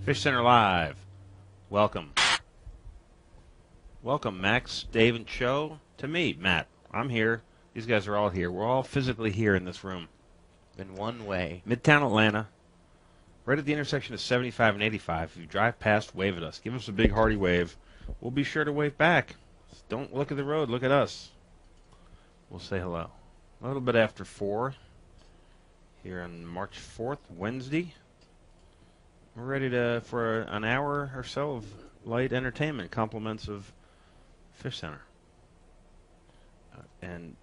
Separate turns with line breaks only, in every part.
Fish Center Live. Welcome. Welcome, Max, Dave, and Cho. To me, Matt. I'm here. These guys are all here. We're all physically here in this room.
In one way.
Midtown Atlanta. Right at the intersection of 75 and 85. If you drive past, wave at us. Give us a big hearty wave. We'll be sure to wave back. Don't look at the road. Look at us. We'll say hello. A little bit after 4 here on March 4th, Wednesday. We're ready for an hour or so of light entertainment, compliments of Fish Center. And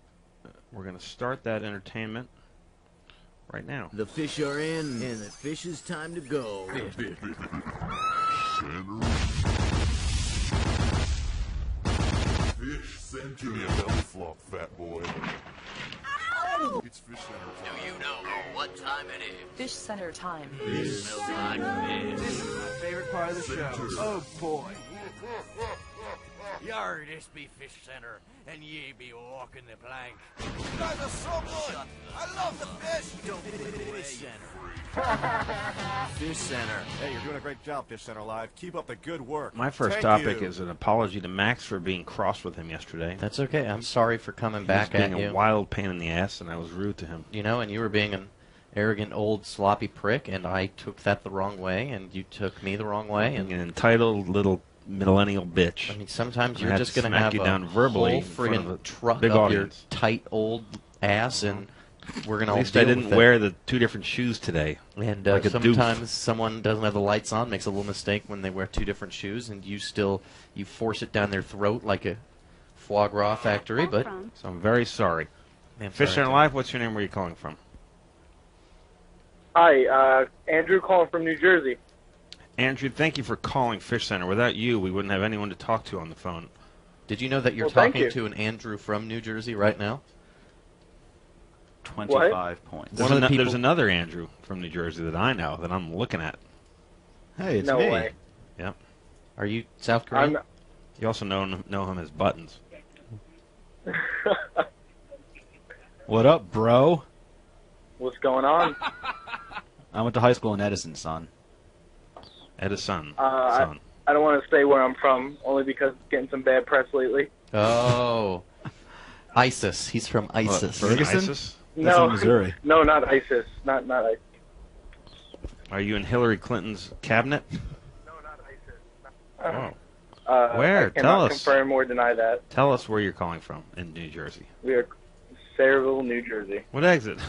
we're going to start that entertainment right now.
The fish are in, and the fish is time to go.
Fish Center. Give me a belly flop, fat boy. Ow! It's Fish Center time.
Do you know what time it is?
Fish Center time.
It smells like fish.
This is my favorite part of the show. Oh boy.
Yar, this be Fish Center, and ye be walking the plank.
You guys are so good. I love the fish.
Don't Fish Center. Fish Center.
Hey, you're doing a great job, Fish Center Live. Keep up the good work.
My first topic is an apology to Max for being cross with him yesterday.
That's okay. I'm sorry for coming back
He was
at
being
you.
a wild pain in the ass, and I was rude to him.
You know, and you were being an arrogant, old, sloppy prick, and I took that the wrong way, and you took me the wrong way. And
An entitled little millennial bitch.
I mean, sometimes
I
you're
had
just
to
going to
smack
have
you
a
down verbally
whole
in front of a
friggin' truck
big
up
audience.
your tight old ass, and we're going to
At
all
least I
deal
didn't
with it.
wear the two different shoes today.
And
like a doof.
sometimes someone doesn't have the lights on, makes a little mistake when they wear two different shoes, and you force it down their throat like a foie gras factory. But
So I'm very sorry.
I'm
Fish
sorry,
Center
Tim.
Live, what's your name? Where are you calling from?
Hi, Andrew calling from New Jersey.
Andrew, thank you for calling Fish Center. Without you, we wouldn't have anyone to talk to on the phone.
Did you know that you're
Well, thank
talking
you.
to an Andrew from New Jersey right now?
25 points.
There's another Andrew from New Jersey that I know that I'm looking at.
Hey, it's
No
me.
way.
Yep.
Are you South Korean?
You also know him as Buttons.
What up, bro?
What's going on?
I went to high school in Edison, son.
Edison.
I don't want to say where I'm from, only because it's getting some bad press lately.
Oh. ISIS. He's from ISIS.
Ferguson?
ISIS?
That's
No,
in Missouri.
no, not ISIS. Not ISIS.
Are you in Hillary Clinton's cabinet?
No, not ISIS.
Oh. Where?
I
Tell
cannot
us.
confirm or deny that.
Tell us where you're calling from in New Jersey.
We are Sayreville, New Jersey.
What exit?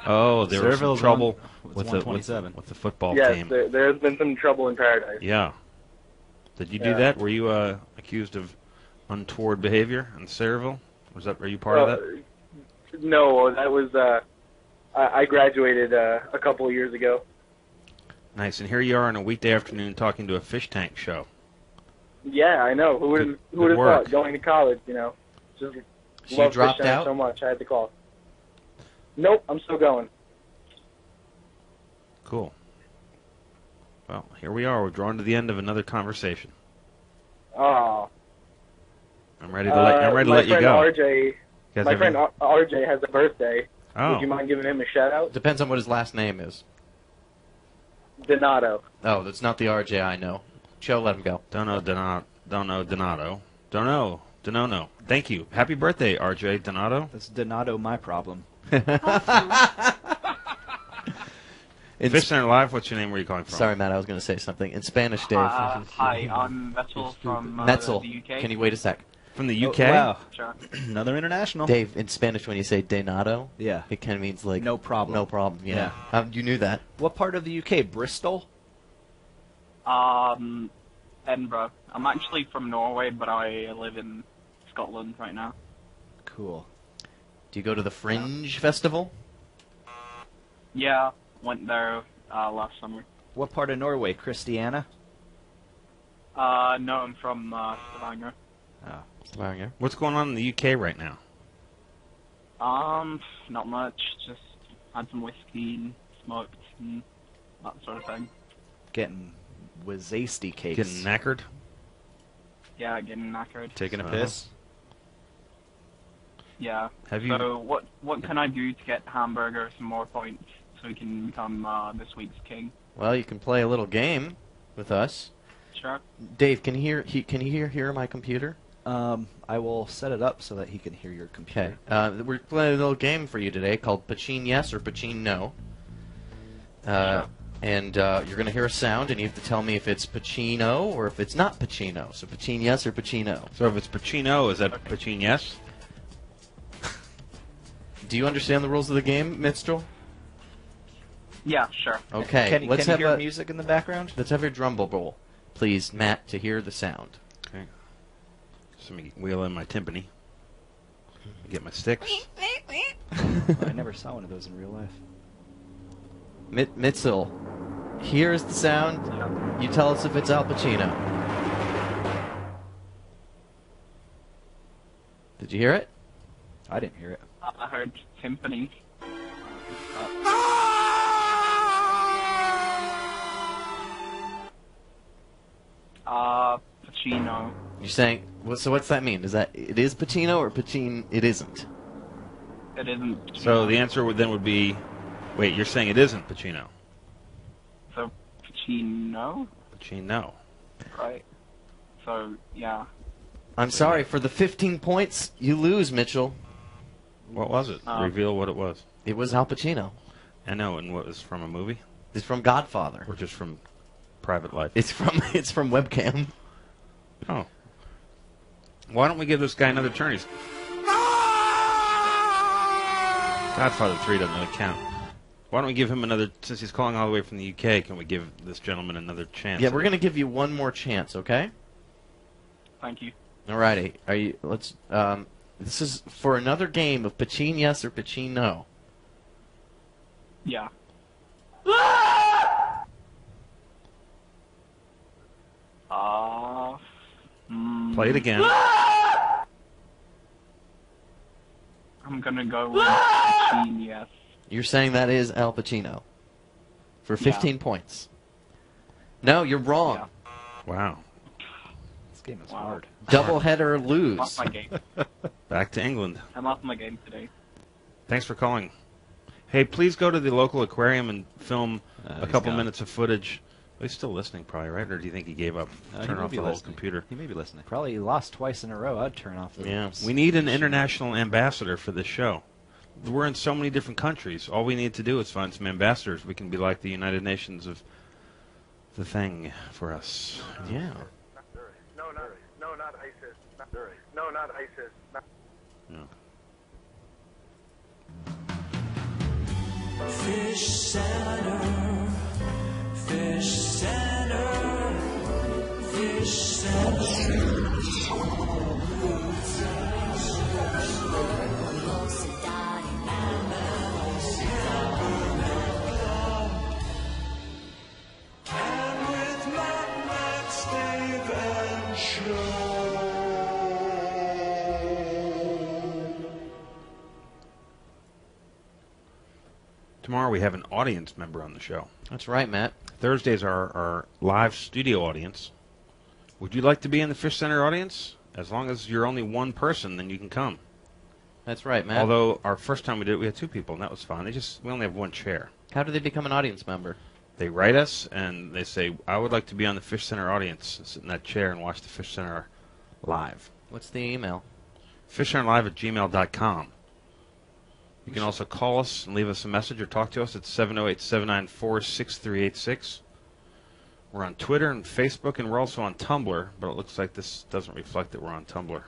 Oh, there was some
Sayreville's
trouble
it's
with
127.
the football
Yes,
team.
there's been some trouble in paradise.
Yeah. Did you do
Yeah.
that? Were you accused of untoward behavior in Sayreville? Are you part of that?
No, that was. I graduated a couple of years ago.
Nice. And here you are on a weekday afternoon talking to a fish tank show.
Yeah, I know. Who would
Good
have
work.
thought? Going to college, just
So
love
you dropped
Fish Center
out?
so much. I had to call. Nope, I'm still going.
Cool. Well, here we are. We're drawn to the end of another conversation.
Oh.
I'm ready to let you go.
RJ,
guys
my
have
friend
any-
RJ has a birthday.
Oh.
Would you mind giving him a shout out?
Depends on what his last name is.
Donato.
Oh, that's not the RJ I know. Cho, let him go.
Don't know Donato. Don't know. Thank you. Happy birthday, RJ Donato.
That's Donato my problem.
Fish Center Live, what's your name? Where are you calling from?
Sorry, Matt, I was going to say something. In Spanish, Dave.
Hi, I'm Vettel from
Metzel.
the UK.
Can you wait a sec?
From the UK?
Oh, wow.
Sure.
Another international.
Dave, in Spanish, when you say Donato,
Yeah.
it kind of means like...
No problem.
No problem, yeah. You knew that.
What part of the UK? Bristol?
Edinburgh. I'm actually from Norway, but I live in Scotland right now.
Cool.
Do you go to the Fringe Festival?
Yeah, went there last summer.
What part of Norway? Christiana?
No, I'm from Stavanger.
Oh.
Stavanger.
What's going on in the UK right now?
Not much. Just had some whiskey and smoked and that sort of thing.
Getting wazasty cakes.
Getting knackered?
Yeah, getting knackered.
Taking a piss?
Yeah.
Have you?
So what can I do to get Hamburger some more points so he can become this week's king?
Well, you can play a little game with us.
Sure.
Dave, can he hear my computer?
I will set it up so that he can hear your computer.
Okay. We're playing a little game for you today called Pachin Yes or Pachin No. And you're going to hear a sound, and you have to tell me if it's Pacino or if it's not Pacino. So Pachin Yes or Pacino.
So if it's Pacino, is that Pachin yes?
Do you understand the rules of the game, Minstrel?
Yeah, sure.
Okay.
Can
let's
you
have
hear music in the background?
Let's have your drum roll, please, Matt, to hear the sound.
Okay. So let me wheel in my timpani. Get my sticks.
I never saw one of those in real life.
Mitzel, here's the sound. You tell us if it's Al Pacino. Did you hear it?
I didn't hear it.
I heard timpani. Pacino.
You're saying, so what's that mean? Is that it is Pacino or Pachin it isn't?
It isn't.
So the answer would be, wait, you're saying it isn't Pacino?
So Pacino,
Pacino.
right? So yeah.
I'm sorry, for the 15 points, you lose, Mitchell.
What was it? Reveal what it was.
It was Al Pacino.
I know, and what was from a movie?
It's from Godfather.
Or just from private life?
It's from Webcam.
Oh. Why don't we give this guy another turn? He's... Godfather 3 doesn't really count. Why don't we give him another, since he's calling all the way from the UK, can we give this gentleman another chance?
Yeah, we're going to give you one more chance, okay?
Thank you.
Alrighty. This is for another game of Pachin Yes or Pachin No.
Yeah.
Play it again.
I'm gonna go with Pachin Yes.
You're saying that is Al Pacino for 15 points. No, you're wrong.
Yeah.
Wow.
This game is hard.
Doubleheader
I'm
lose.
off my game.
Back to England.
I'm off my game today.
Thanks for calling. Hey, please go to the local aquarium and film a
he's
couple
gone.
minutes of footage. He's still listening, probably, right? Or do you think he gave up? Turn off the whole computer.
He may be listening.
Probably lost twice in a row. I'd turn off the...
Yeah.
We need an international ambassador for this show. We're in so many different countries. All we need to do is find some ambassadors. We can be like the United Nations of the thing for us.
Yeah.
No, not ISIS. No, not ISIS.
Yeah.
Fish Center, Fish Center, Fish Center. And with Max, Dave, and Show.
Tomorrow we have an audience member on the show.
That's right, Matt.
Thursdays are our live studio audience. Would you like to be in the Fish Center audience? As long as you're only one person, then you can come.
That's right, Matt.
Although our first time we did it, we had two people, and that was fun. We only have one chair.
How do they become an audience member?
They write us, and they say, I would like to be on the Fish Center audience, sit in that chair and watch the Fish Center live.
What's the email?
fishcenterlive@gmail.com. You can also call us and leave us a message or talk to us at 708-794-6386. We're on Twitter and Facebook, and we're also on Tumblr, but it looks like this doesn't reflect that we're on Tumblr.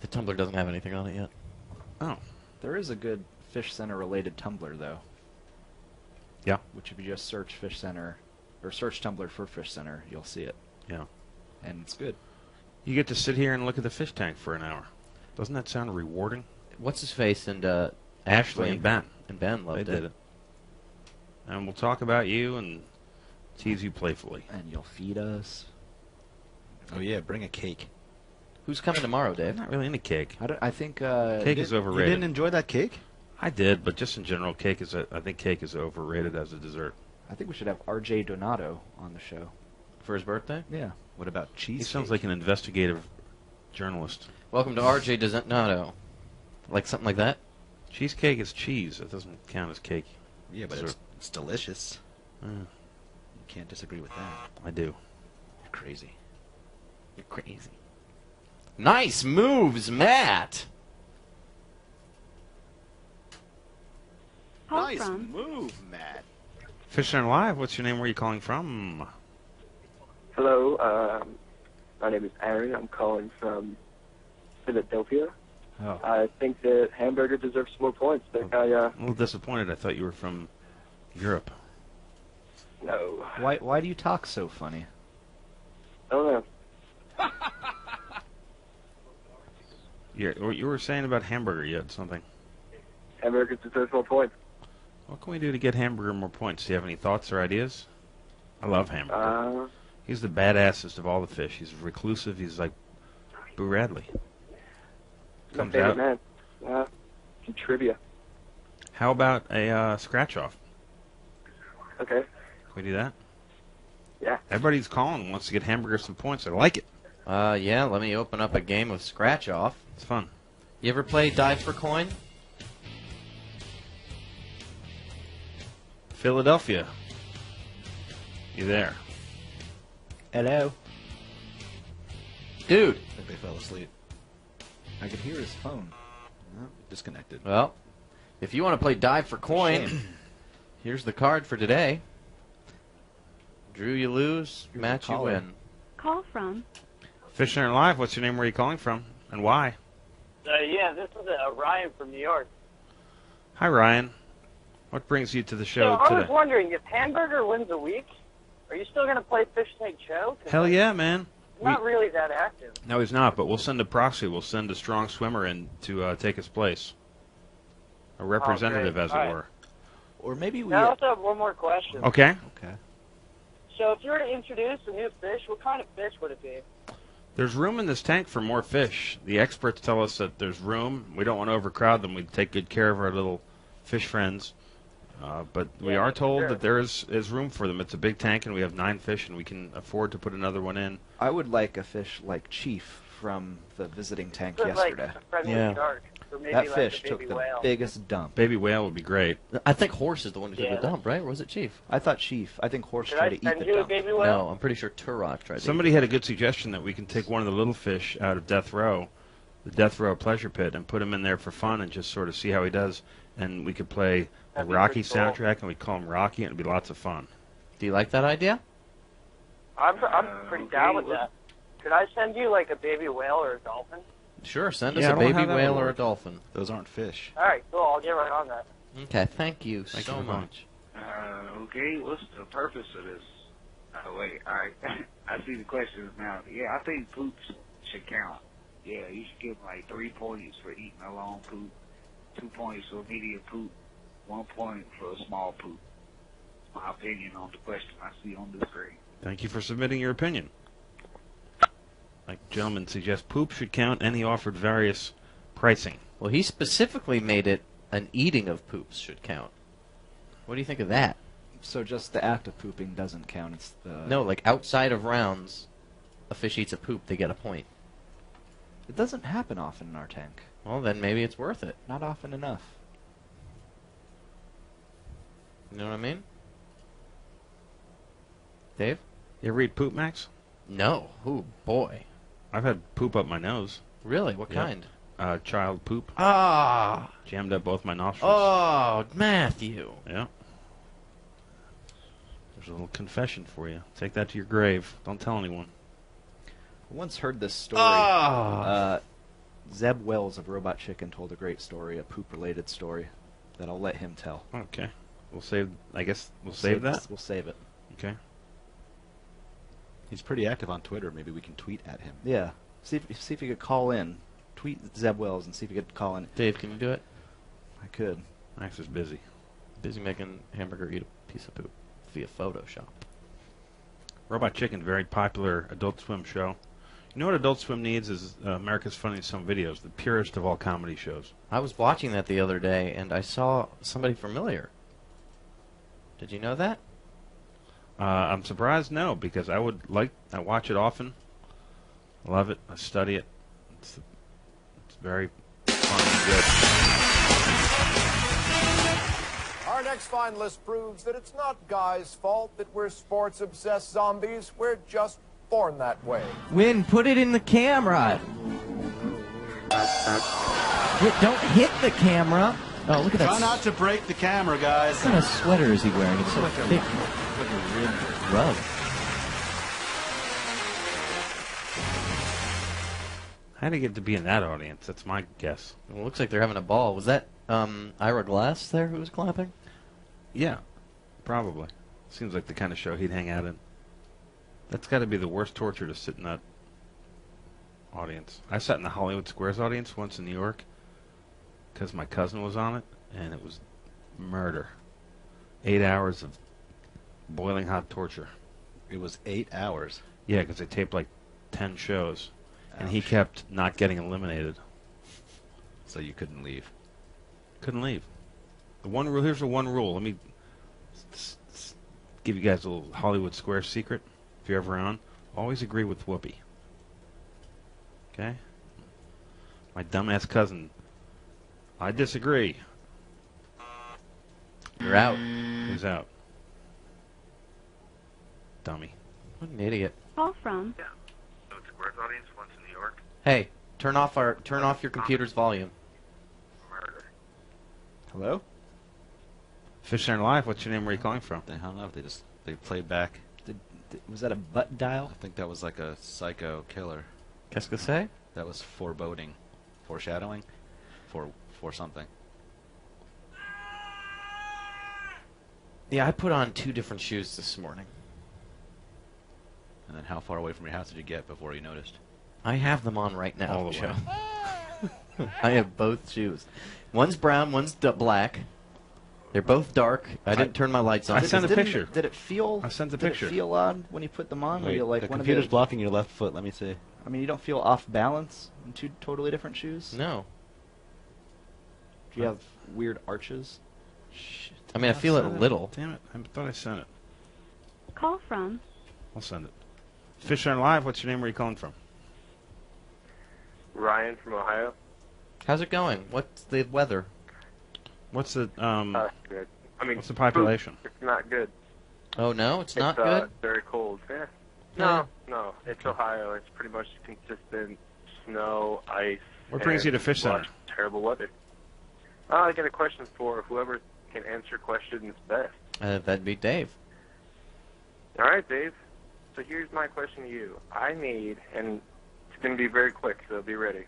The Tumblr doesn't have anything on it yet.
Oh.
There is a good Fish Center related Tumblr, though.
Yeah.
Which if you just search Fish Center, or search Tumblr for Fish Center, you'll see it.
Yeah.
And it's good.
You get to sit here and look at the fish tank for an hour. Doesn't that sound rewarding?
What's his face and
Ashley and Ben.
And Ben loved
They did it. And we'll talk about you and tease you playfully.
And you'll feed us.
Oh yeah, bring a cake.
Who's coming tomorrow,
I'm
Dave?
not really into cake.
I think...
Cake is
You
overrated.
didn't enjoy that cake?
I did, but just in general, I think cake is overrated as a dessert.
I think we should have R.J. Donato on the show.
For his birthday?
Yeah.
What about cheese?
He sounds like an investigative journalist.
Welcome to RJ Donato. Like something like that?
Cheesecake is cheese. It doesn't count as cake.
Yeah, but
Dessert.
it's delicious. can't disagree with that.
I do.
You're crazy.
You're crazy. Nice moves, Matt.
Nice move, Matt.
FishCenter Live, what's your name? Where are you calling from?
Hello, my name is Aaron. I'm calling from Philadelphia.
Oh.
I think that Hamburger deserves some more points.
A little disappointed. I thought you were from Europe.
No.
Why do you talk so funny?
I don't know.
You were saying about Hamburger. You had something.
Hamburger deserves more points.
What can we do to get Hamburger more points? Do you have any thoughts or ideas? I love Hamburger. He's the badassest of all the fish. He's reclusive. He's like Boo Radley.
My
Comes
favorite
out.
man. Some trivia.
How about a scratch off?
Okay.
Can we do that?
Yeah.
Everybody's calling, wants to get Hamburger some points. I like it.
Yeah, let me open up a game of Scratch Off.
It's fun.
You ever play Dive for Coin?
Philadelphia. You there?
Hello.
Dude.
I think they fell asleep.
I could hear his phone.
Oh, disconnected.
Well, if you want to play Dive for Coin,
Shame.
here's the card for today. Drew, you lose.
Here's
Matt,
the
you
caller.
win.
Call from.
FishCenter Live, what's your name? Where are you calling from? And why?
Yeah, this is Ryan from New York.
Hi, Ryan. What brings you to the
So
show
I was
today?
wondering, if Hamburger wins a week, are you still going to play Fish Tank Show? 'Cause
Hell yeah, man.
I'm not really that active.
No, he's not, but we'll send a proxy. We'll send a strong swimmer in to take his place. A representative, as it
All right.
were.
Or maybe we.
I also have one more question.
Okay.
Okay.
So if you were to introduce a new fish, what kind of fish would it be?
There's room in this tank for more fish. The experts tell us that there's room. We don't want to overcrowd them. We take good care of our little fish friends. But we are told
sure.
that there is room for them. It's a big tank, and we have 9 fish, and we can afford to put another one in.
I would like a fish like Chief from the visiting tank
Sort of like
yesterday.
a friendly
Yeah.
shark, or maybe
That
like
fish
a
took
baby
the
whale.
biggest dump.
Baby whale would be great.
I think Horse is the one who took
Yeah.
the dump, right? Or was it Chief?
I thought Chief. I think Horse
Should
tried
I
to eat
send
the
you a
dump.
baby
No,
whale?
I'm pretty sure Turok tried to.
Somebody had a good suggestion that we can take one of the little fish out of Death Row, the Death Row Pleasure Pit, and put him in there for fun and just sort of see how he does. And we could play a
That'd be
Rocky
pretty cool.
soundtrack, and we'd call him Rocky, and it'd be lots of fun.
Do you like that idea?
I'm pretty down with that. Could I send you like a baby whale or a dolphin?
Sure, send us
Yeah, I
a
don't know
baby
how that
whale
would
or a
work.
dolphin.
Those aren't fish.
All right, cool. I'll get right on that.
Okay, thank you
Thank
so
you very
much.
Okay, what's the purpose of this? Oh, wait, all right. I see the questions now. Yeah, I think poops should count. Yeah, you should give them like 3 points for eating a long poop, 2 points for medium poop, 1 point for a small poop. My opinion on the question I see on the screen.
Thank you for submitting your opinion. Like gentleman suggests, poop should count, and he offered various pricing.
Well, he specifically made it an eating of poops should count. What do you think of that?
So just the act of pooping doesn't count. It's the.
No, like outside of rounds, a fish eats a poop, they get a point.
It doesn't happen often in our tank.
Well, then maybe it's worth it.
Not often enough.
You know what I mean? Dave?
You ever eat poop, Max?
No. Ooh, boy.
I've had poop up my nose.
Really? What
Yep.
kind?
Child poop.
Ah!
Jammed up both my nostrils.
Oh, Matthew.
Yeah. There's a little confession for you. Take that to your grave. Don't tell anyone.
I once heard this story.
Ah!
Zeb Wells of Robot Chicken told a great story, a poop-related story, that I'll let him tell.
Okay. We'll save. I guess we'll save that.
We'll save it.
Okay.
He's pretty active on Twitter. Maybe we can tweet at him.
Yeah. See if you could call in. Tweet Zeb Wells and see if you could call in.
Dave, can you do it?
I could.
Max is busy.
Busy making Hamburger eat a piece of poop via Photoshop.
Robot Chicken, very popular Adult Swim show. You know what Adult Swim needs is America's Funniest Home Videos, the purest of all comedy shows.
I was watching that the other day, and I saw somebody familiar. Did you know that?
I'm surprised, no, because I watch it often. I love it. I study it. It's very fun and good.
Are
Our next finalist proves that it's not Guy's fault that we're sports-obsessed zombies. We're just born that way.
Win, put it in the camera. Don't hit the camera. Oh, look at that.
Try not to break the camera, guys.
What kind of sweater is he wearing? It's so thick.
Like a ribbed
Rug.
How did he get to be in that audience? That's my guess.
Well, it looks like they're having a ball. Was that Ira Glass there who was clapping?
Yeah, probably. Seems like the kind of show he'd hang out in. That's got to be the worst torture to sit in that audience. I sat in the Hollywood Squares audience once in New York because my cousin was on it, and it was murder. 8 hours of boiling hot torture.
It was 8 hours.
Yeah, because they taped like 10 shows, and he
Ouch.
kept not getting eliminated.
So you couldn't leave.
Couldn't leave. The one rule. Here's the one rule. Let me give you guys a little Hollywood Squares secret. If you're ever on, always agree with Whoopi. Okay? My dumbass cousin. I disagree.
You're out.
Who's out? Dummy.
What an idiot.
Call from.
Yeah. So it's Squares audience once in New York.
Hey, turn off your computer's volume.
Murder.
Hello?
FishCenter Live. What's your name? Where are you calling from?
They hung up. They played back.
Was that a butt dial?
I think that was like a psycho killer.
Qu'est-ce que c'est?
That was foreboding, foreshadowing, for something.
Yeah, I put on 2 different shoes this morning.
And then how far away from your house did you get before you noticed?
I have them on right now.
All the way.
I have both shoes. One's brown, one's black. They're both dark. I didn't turn my lights on.
I sent a picture.
Did it feel?
I sent the
did
picture.
It feel odd when you put them on? Were
Wait,
you like
the
one
computer's
of the,
blocking your left foot. Let me see.
I mean, you don't feel off balance in 2 totally different shoes?
No.
Do you have weird arches?
Shit.
I mean, I feel it a little.
Damn it. I thought I sent it.
Call from.
I'll send it. FishCenter Live. What's your name? Where are you calling from?
Ryan from Ohio.
How's it going? What's the weather?
What's the
Good. I mean,
what's the population?
It's not good.
Oh, no? It's not good?
Very cold. Yeah.
Yeah.
No. It's Ohio. It's pretty much consistent snow, ice.
What brings you to FishCenter?
Terrible weather. I got a question for whoever can answer questions best.
That'd be Dave.
All right, Dave. So here's my question to you. I need, and it's going to be very quick, so be ready.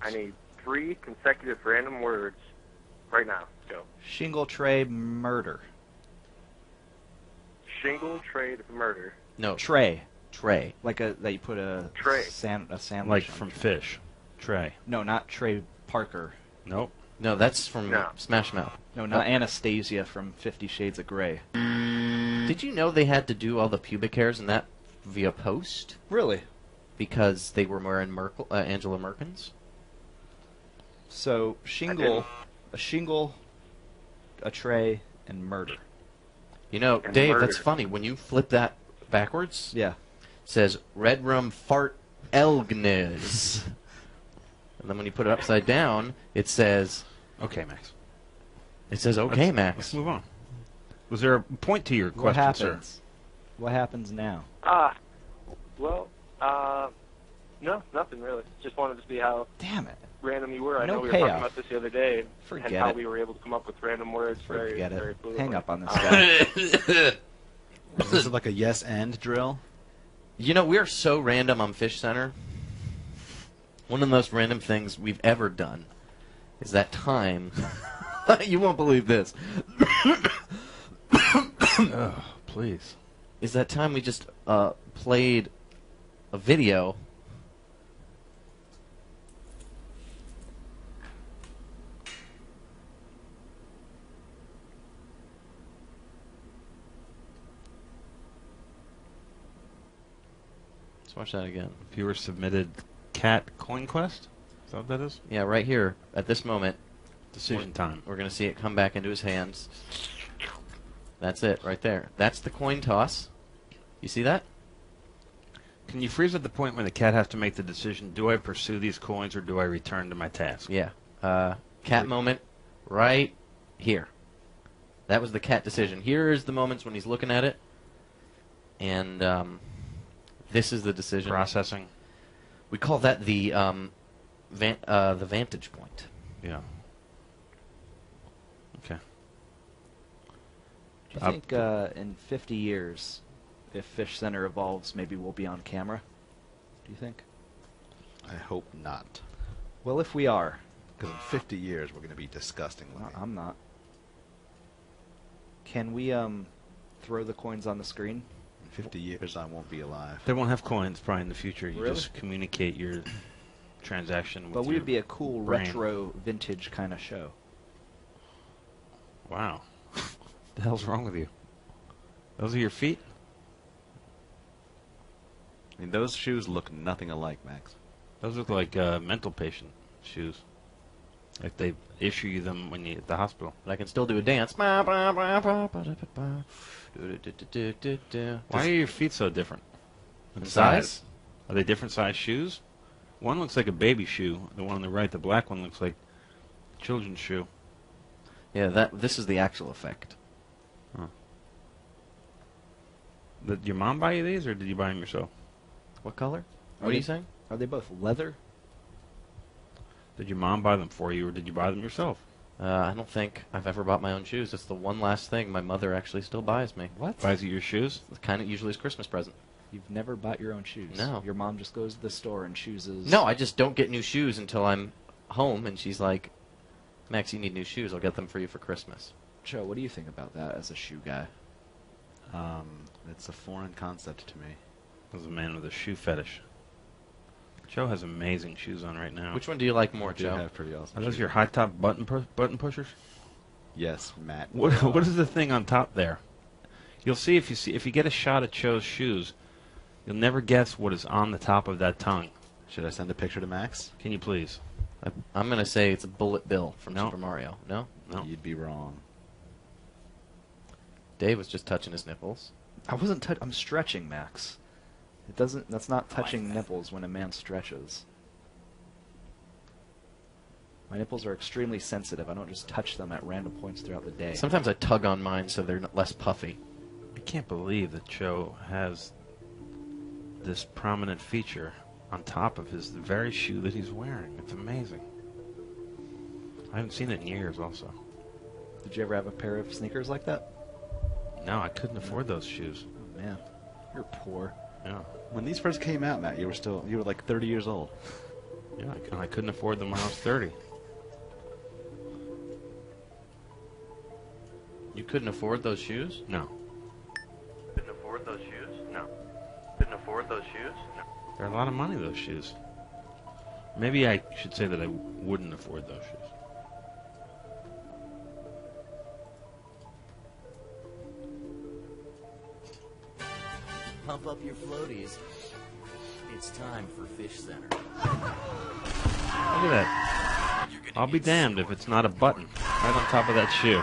I need 3 consecutive random words right now. Go.
Shingle tray murder.
Shingle trade murder.
No.
Tray.
Tray.
Like that you put a
Tray.
a sandwich.
Like
on.
from Fish. Trey.
No, not Trey Parker.
Nope.
No, that's from
No.
Smash Mouth.
No, not Anastasia from 50 Shades of Grey.
Did you know they had to do all the pubic hairs in that via post?
Really?
Because they were wearing Angela Merkins?
So a shingle, a tray, and murder.
You know,
And
Dave,
murder.
that's funny. When you flip that backwards,
Yeah.
it says Red Rum Fart Elgnes. And then when you put it upside down, it says...
Okay, Max.
It says, okay,
Let's
Max.
move on. Was there a point to your
What
question, sir?
happens? What happens now?
No, nothing really. Just wanted to see how
Damn it.
random you were. I
No
know we were
payoff.
talking about this the other day,
Forget
and how
it.
we were able to come up with random words.
Forget
very
it.
fluently.
Hang up on this guy.
Is this like a yes and drill?
You know, we are so random on FishCenter. One of the most random things we've ever done is that time. You won't believe this.
Oh, please.
Is that time we just played a video. Let's watch that again.
Viewer submitted Cat Coin Quest? Is that what that is?
Yeah, right here at this moment.
Decision time.
We're going to see it come back into his hands. That's it right there. That's the coin toss. You see that?
Can you freeze at the point when the cat has to make the decision, do I pursue these coins or do I return to my task?
Yeah. Cat moment right here. That was the cat decision. Here is the moments when he's looking at it, and this is the decision.
Processing.
We call that the vantage point.
Yeah. Okay.
Do you think in 50 years, if FishCenter evolves, maybe we'll be on camera? Do you think?
I hope not.
Well, if we are.
Because in 50 years, we're going to be disgusting looking.
I'm not. Can we throw the coins on the screen?
In 50 years, I won't be alive.
They won't have coins probably in the future. You
Really?
just communicate your transaction with
But we
your
would be a cool
brain.
retro vintage kind of show.
Wow. What the hell's wrong with you? Those are your feet?
I mean, those shoes look nothing alike, Max.
Those look like mental patient shoes. Like they issue you them when you're at the hospital.
But I can still do a dance. Why
Why are your feet so different?
In size?
Are they different size shoes? One looks like a baby shoe. The one on the right, the black one, looks like a children's shoe.
Yeah, this is the actual effect.
Huh. Did your mom buy you these, or did you buy them yourself?
What color? What are you saying?
Are they both leather?
Did your mom buy them for you, or did you buy them yourself?
I don't think I've ever bought my own shoes. It's the one last thing my mother actually still buys me.
What?
Buys you your shoes?
It's kind of usually his Christmas present.
You've never bought your own shoes?
No.
Your mom just goes to the store and chooses...
No, I just don't get new shoes until I'm home, and she's like, Max, you need new shoes. I'll get them for you for Christmas.
Joe, what do you think about that as a shoe guy?
It's a foreign concept to me.
As a man with a shoe fetish. Joe has amazing shoes on right now.
Which one do you like more,
I do
Joe?
have pretty awesome
Are those
shoes.
your high top button pushers?
Yes, Matt.
What is the thing on top there? You'll see if you get a shot at Joe's shoes, you'll never guess what is on the top of that tongue.
Should I send a picture to Max?
Can you please?
I'm going to say it's a Bullet Bill from
No.
Super Mario. No?
No.
You'd be wrong.
Dave was just touching his nipples.
I wasn't I'm stretching, Max. That's not touching nipples when a man stretches. My nipples are extremely sensitive. I don't just touch them at random points throughout the day.
Sometimes I tug on mine so they're less puffy.
I can't believe that Joe has this prominent feature on top of the very shoe that he's wearing. It's amazing. I haven't seen it in years also.
Did you ever have a pair of sneakers like that?
No, I couldn't afford those shoes.
Oh, man. You're poor.
Yeah.
When these first came out, Matt, you were like 30 years old.
Yeah, I couldn't afford them when I was 30.
You couldn't afford those shoes?
No.
Couldn't afford those shoes? No. Couldn't afford those shoes? No.
They're a lot of money, those shoes. Maybe I should say that I wouldn't afford those shoes.
Pump up your floaties. It's time for FishCenter.
Look at that. I'll be damned if it's not a button right on top of that shoe.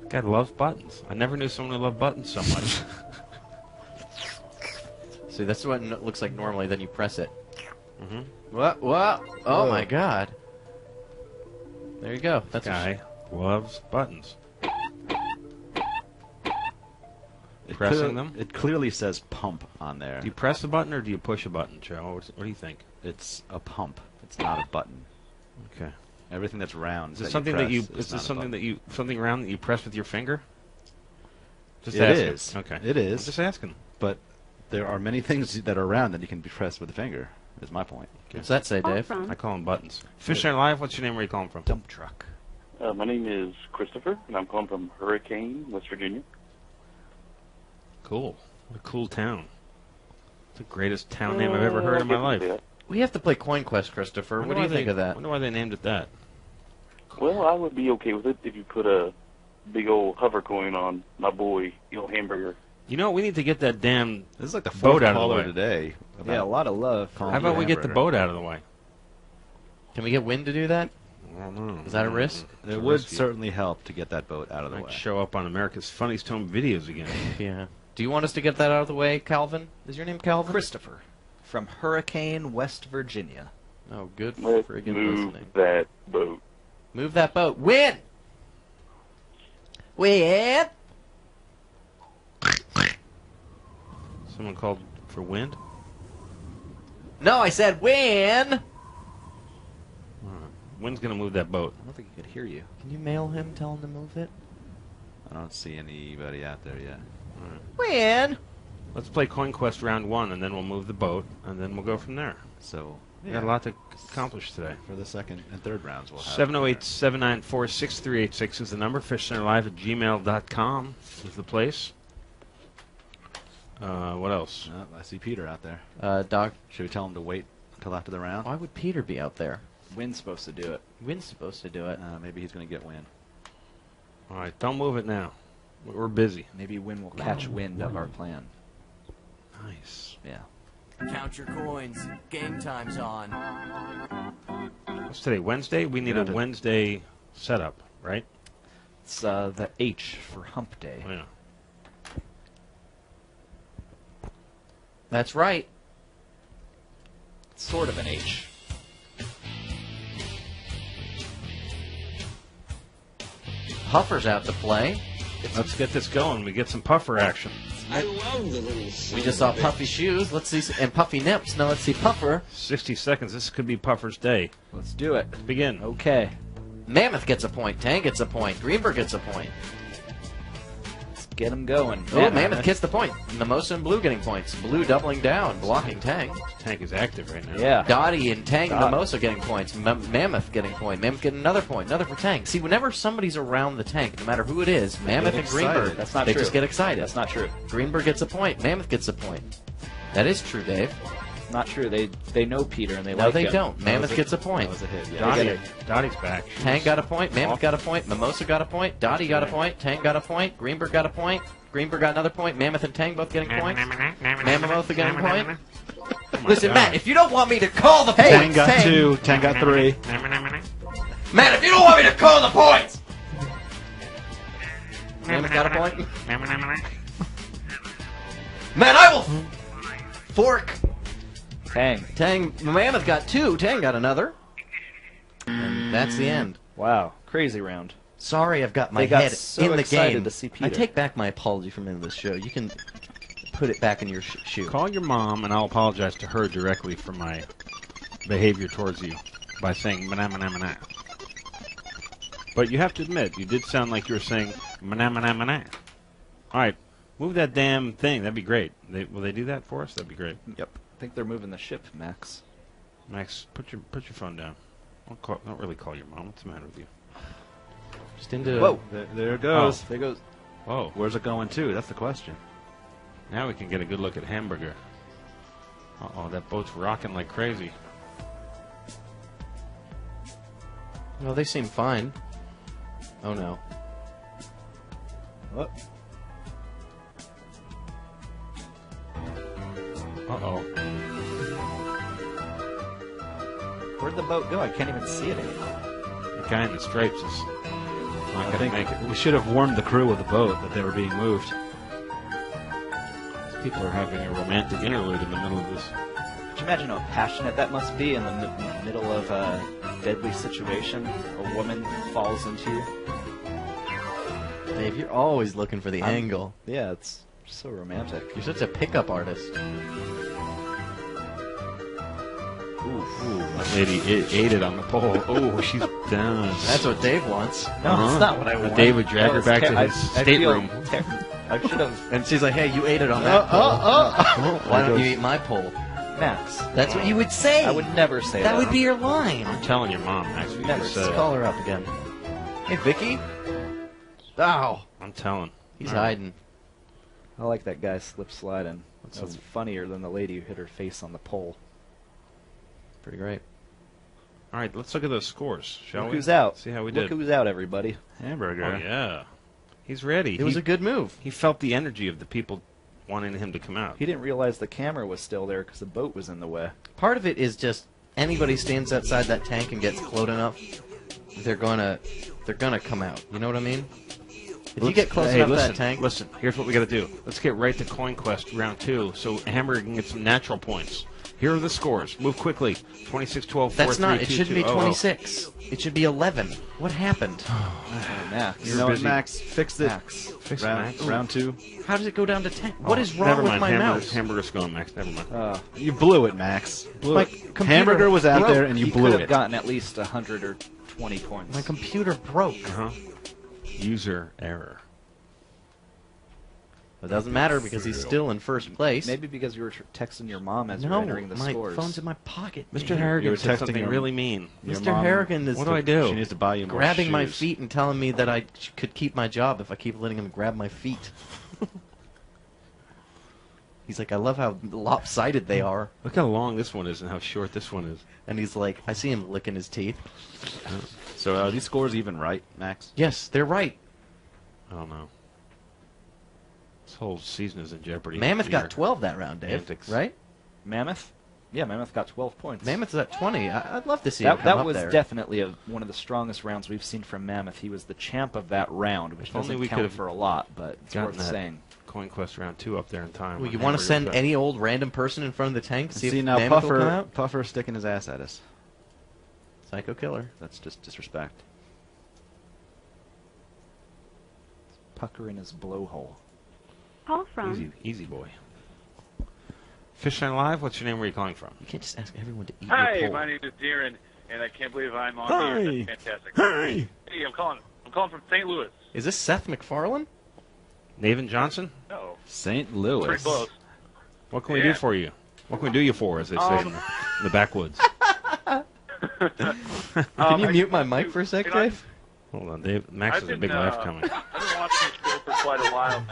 Guy loves buttons. I never knew someone who loved buttons so much.
See, that's what it looks like normally. Then you press it.
Mm-hmm.
What? Oh my God! There you go. That's
Guy loves buttons.
It
Pressing them?
It clearly says pump on there.
Do you press the button or do you push a button, Joe? What do you think?
It's a pump. It's not a button.
Okay.
Everything that's round.
Is this something something round that you press with your finger? Just asking.
It is.
Okay.
It is.
I'm just asking.
But there are many things that are round that you can be pressed with a finger. Is my point.
Okay.
What's that say, Dave?
I call them buttons. FishCenter Live. What's your name? Where are you calling from?
Dump truck.
My name is Christopher, and I'm calling from Hurricane, West Virginia.
Cool. What a cool town. It's the greatest town name I've ever heard in my life.
We have to play Coin Quest, Christopher. What do you think of that?
I wonder why they named it that.
Well, I would be okay with it if you put a big old hover coin on my boy, Hamburger.
You know, we need to get that damn
This is like the
boat
fourth
out of the
caller
way.
today.
Yeah, a lot of love.
How about we get the boat out of the way?
Can we get Wynn to do that?
I don't know.
Is that a risk?
It would certainly help to get that boat out of the
Might
way.
show up on America's Funniest Home Videos again.
Yeah. Do you want us to get that out of the way, Calvin? Is your name Calvin?
Christopher. From Hurricane, West Virginia.
Oh, good
Let's
friggin'
move
listening.
that boat.
Move that boat. Win! Win.
Someone called for wind?
No, I said win.
Wind's going to move that boat.
I don't think he could hear you.
Can you mail him, tell him to move it?
I don't see anybody out there yet.
Win.
Let's play Coin Quest round 1, and then we'll move the boat, and then we'll go from there.
So,
We got a lot to accomplish today.
For the second and third rounds, we'll have
708-794-6386 is the number. FishCenterLive@gmail.com is the place. What else?
I see Peter out there.
Doc.
Should we tell him to wait until after the round?
Why would Peter be out there?
Wynn's supposed to do it.
Wynn's supposed to do it.
Maybe he's going to get Wynn.
All right, don't move it now. We're busy.
Maybe Wynn will catch wind of our plan.
Nice.
Yeah.
Count your coins. Game time's on.
What's today? Wednesday? We need a Wednesday setup, right?
It's the H for hump day.
Oh, yeah.
That's right.
It's sort of an H.
Puffer's out to play.
Let's get this going. We get some puffer action.
I love the little.
We just saw Puffy shoes. Let's see, and Puffy nips. Now let's see Puffer.
60 seconds. This could be Puffer's day.
Let's do it.
Let's begin.
Okay.
Mammoth gets a point. Tang gets a point. Greenberg gets a point.
Let's get him going.
Oh, Mammoth gets the point. Mimosa and Blue getting points. Blue doubling down, blocking Tang.
Tank is active right now.
Yeah.
Dottie and Tang
Dot.
Mimosa getting points. Mammoth getting point. Mammoth getting another point. Another for Tang. See, whenever somebody's around the tank, no matter who it is, Mammoth and Greenberg,
That's not
they
true.
just get excited.
That's not true.
Greenberg gets a point. Mammoth gets a point. That is true, Dave.
Not true. They know Peter and they
No,
like
they
him.
don't. Mammoth gets a point.
That was a hit. Yeah.
Dottie's back.
Tang got a point. Mammoth got a point. Mimosa got a point. Dottie got a point. Tang got a point. Greenberg got a point. Greenberg got another point. Mammoth and Tang both getting points. Mammoth getting a point. Listen, Matt, if you don't want me to call the points,
Tang got 2. Tang got 3.
Matt, if you don't want me to call the points, Mammoth got a point. Matt, I will fork.
Tang.
Mammoth got 2. Tang got another. And that's the end.
Wow. Crazy round.
Sorry, I've got my
They got
head
so
in the
excited
game.
to see
I
Peter.
take back my apology from the end of the show. You can put it back in your shoe.
Call your mom, and I'll apologize to her directly for my behavior towards you by saying "mana mana mana." But you have to admit, you did sound like you were saying "mana mana mana." All right, move that damn thing. That'd be great. Will they do that for us? That'd be great.
Yep. I think they're moving the ship, Max.
Max, put your phone down. Don't really call your mom. What's the matter with you?
Just into.
Whoa.
There it goes.
There goes.
Whoa.
Where's it going to? That's the question.
Now we can get a good look at Hamburger. Uh-oh, that boat's rocking like crazy.
Well, they seem fine. Oh no.
What?
Uh-oh.
Where'd the boat go? I can't even see it anymore.
The guy in the stripes is not
I
going to
think
make it.
we should have warned the crew of the boat that they were being moved.
People are having a romantic interlude in the middle of this.
Could you imagine how passionate that must be in the middle of a deadly situation? A woman falls into you.
Dave, you're always looking for the angle.
Yeah, it's so romantic.
You're such a pickup artist.
Ooh, that lady ate it on the pole. Oh, she's down.
That's what Dave wants.
No, it's not what I want.
Dave would drag her back to his stateroom.
I should have.
And she's like, hey, you ate it on that pole. Why don't you eat my pole?
Max.
That's what you would say.
I would never say that.
That would be your line.
I'm telling your mom, Max. What you
Never.
just
Let's
said.
call her up again. Hey, Vicky. Ow.
I'm telling.
He's
All right.
hiding.
I like that guy slip sliding.
That's
That was
a-
funnier than the lady who hit her face on the pole.
Pretty great.
All right, let's look at those scores, shall
Look
we?
who's out.
See how we
Look
did.
who's out, everybody.
Hamburger.
Oh, yeah. He's ready.
It was a good move.
He felt the energy of the people wanting him to come out.
He didn't realize the camera was still there because the boat was in the way.
Part of it is just anybody stands outside that tank and gets close enough, they're gonna come out. You know what I mean? If you get close enough to that tank,
Listen, here's what we got to do. Let's get right to Coin Quest round 2 so Hamburger can get some natural points. Here are the scores. Move quickly. 26-12,
That's
4-3,
not. It shouldn't be
2-2.
26. It should be 11. What happened?
Max.
You're busy.
Max fixed it.
Fix it,
round,
Max.
round 2.
How does it go down to 10? What
Oh,
is wrong
never
with
mind.
my mouse?
Hamburger's gone, Max. Never mind.
You blew it, Max. Blew
My
it.
computer
Hamburger was out
broke.
there, and you
He
blew
could have
it.
gotten at least 100 or 20 points.
My computer broke.
User error.
It doesn't matter because he's still in first place.
Maybe because you were texting your mom as you were
No,
entering the
my
scores.
phone's in my pocket.
Mr.
Dave.
Harrigan said
texting
something
your-
really mean.
Your
Mr.
mom-
Harrigan is
What do I do?
She needs to buy you more
grabbing my
shoes.
feet and telling me that I could keep my job if I keep letting him grab my feet. He's like, I love how lopsided they are.
Look how long this one is and how short this one is.
And he's like, I see him licking his teeth.
So are these scores even right, Max?
Yes, they're right.
I don't know. This whole season is in jeopardy.
Mammoth
Here.
got 12 that round, Dave.
Antics.
Right?
Mammoth? Yeah, Mammoth got 12 points.
Mammoth's at 20. I'd love to see him
That,
come
that
up
was
there.
definitely one of the strongest rounds we've seen from Mammoth. He was the champ of that round, which
If only
doesn't
we
count
could've
for a lot, but it's
gotten
worth
that
saying.
Coin Quest round 2 up there in time.
Well,
when
you want to
Hamburger
send
was
any old random person in front of the tank? See, if
now
Mammoth will come
Puffer,
out?
Puffer sticking his ass at us.
Psycho killer.
That's just disrespect.
Pucker in his blowhole.
Call from
Easy boy. FishCenter Live, what's your name? Where are you calling from?
You can't just ask everyone to eat
Hi,
your pole.
my name is Darren, and I can't believe I'm on
Hi.
here. That's fantastic.
Hi.
Hey, I'm calling from St. Louis.
Is this Seth MacFarlane?
Nathan Johnson?
No,
St. Louis.
pretty close.
What can we do
Yeah.
for you? What can we do you for, as they say in the backwoods?
Can you mute my mic for a sec, Dave?
Hold on, Dave. Max has a big life coming.
I've been watching this show for quite a while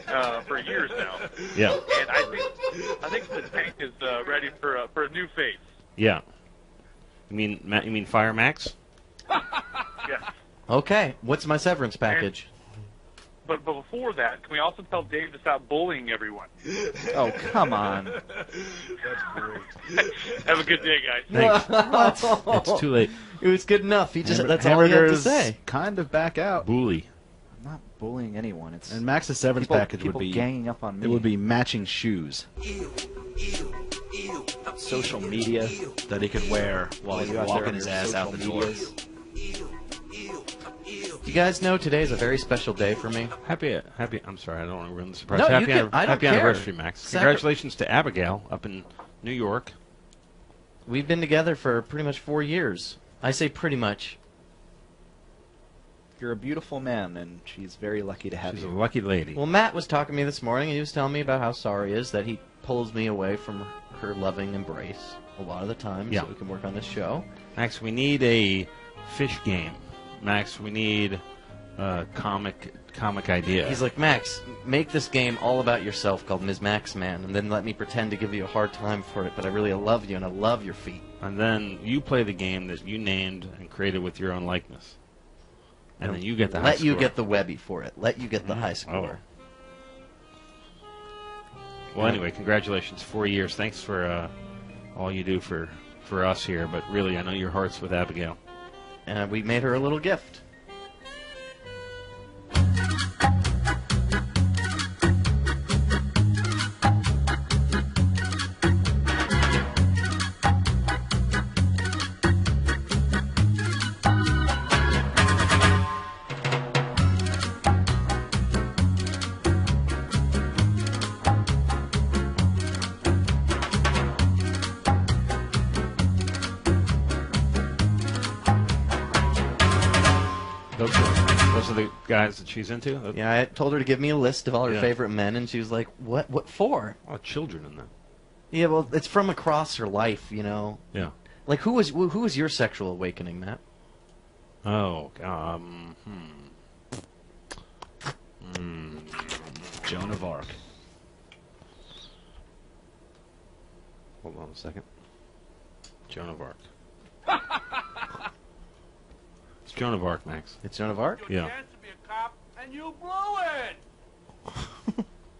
now, for years now.
Yeah.
And I think the tank is ready for a new face.
Yeah. You mean Fire Max?
Yes.
Okay, what's my severance package?
But before that, can we also tell Dave to stop bullying everyone?
Oh, come on.
Have a good day, guys.
Thanks. It's too late.
It was good enough. He just—that's all he had to
Hamburger's
say.
kind of back out.
Bully.
I'm not bullying anyone. It's
And Max's severance
people,
package would
people
be
ganging up on me.
It would be matching shoes
social media.
that he could wear while he's
You out there
walking
on
his
your
ass out the
social
door.
medias.
You guys know today is a very special day for me.
Happy. I'm sorry, I don't want to ruin the surprise.
No, you
happy
can- I don't
happy
care.
anniversary, Max.
Sacri-
Congratulations to Abigail up in New York.
We've been together for pretty much 4 years. I say pretty much.
You're a beautiful man, and she's very lucky to have
She's a
you.
lucky lady.
Well, Matt was talking to me this morning, and he was telling me about how sorry he is that he pulls me away from her loving embrace a lot of the time,
Yeah.
so we can work on this show.
Max, we need a fish game. Max, we need comic idea.
He's like, Max, make this game all about yourself called Ms. Max Man, and then let me pretend to give you a hard time for it, but I really love you, and I love your feet.
And then you play the game that you named and created with your own likeness. And then you get the high
Let you
score.
get the Webby for it. Let you get the high score.
Well, anyway, congratulations. 4 years. Thanks for all you do for us here. But really, I know your heart's with Abigail.
And we made her a little gift.
Those are the guys that she's into?
Yeah, I told her to give me a list of all her
Yeah.
favorite men, and she was like, "What? What for?"
Oh, children in that.
Yeah, well, it's from across her life, you know.
Yeah.
Like, who was your sexual awakening, Matt?
Oh,
Joan of Arc.
Hold on a second. Joan of Arc. It's Joan of Arc, Max.
It's Joan of Arc?
Yeah.
And you blew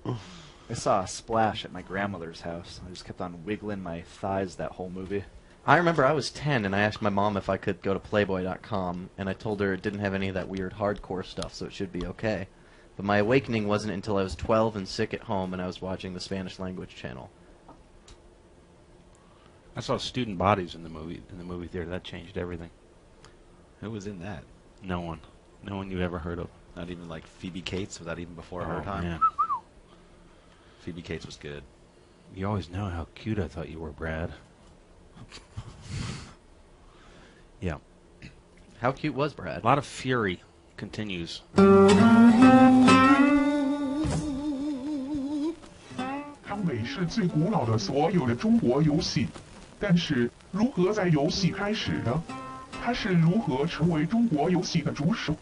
it!
I saw a splash at my grandmother's house. I just kept on wiggling my thighs that whole movie.
I remember I was 10, and I asked my mom if I could go to Playboy.com, and I told her it didn't have any of that weird hardcore stuff, so it should be okay. But my awakening wasn't until I was 12 and sick at home, and I was watching the Spanish language channel.
I saw student bodies in the movie theater. That changed everything.
Who was in that?
No one. No one you've ever heard of.
Not even like Phoebe Cates. Was that even before her
Oh,
time?
man.
Phoebe Cates was good.
You always know how cute I thought you were, Brad. Yeah.
How cute was Brad?
A lot of fury continues.
汤唯是最古老的所有的中国游戏，但是如何在游戏开始呢？它是如何成为中国游戏的主手？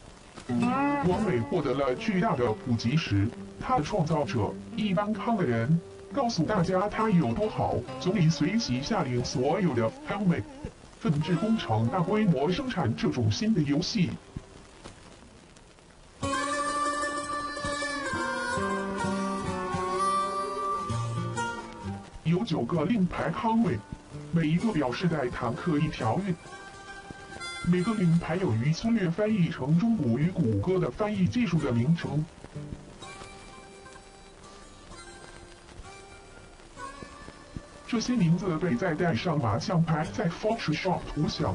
王伟获得了巨大的普及时，他的创造者一般康的人告诉大家他有多好，总理随即下令所有的康美奋制工厂大规模生产这种新的游戏。有9个令牌康位，每一个表示带坦克一条运。每个令牌有于粗略翻译成中古与谷歌的翻译技术的名称。这些名字被再带上麻将牌，在 Photoshop 图像。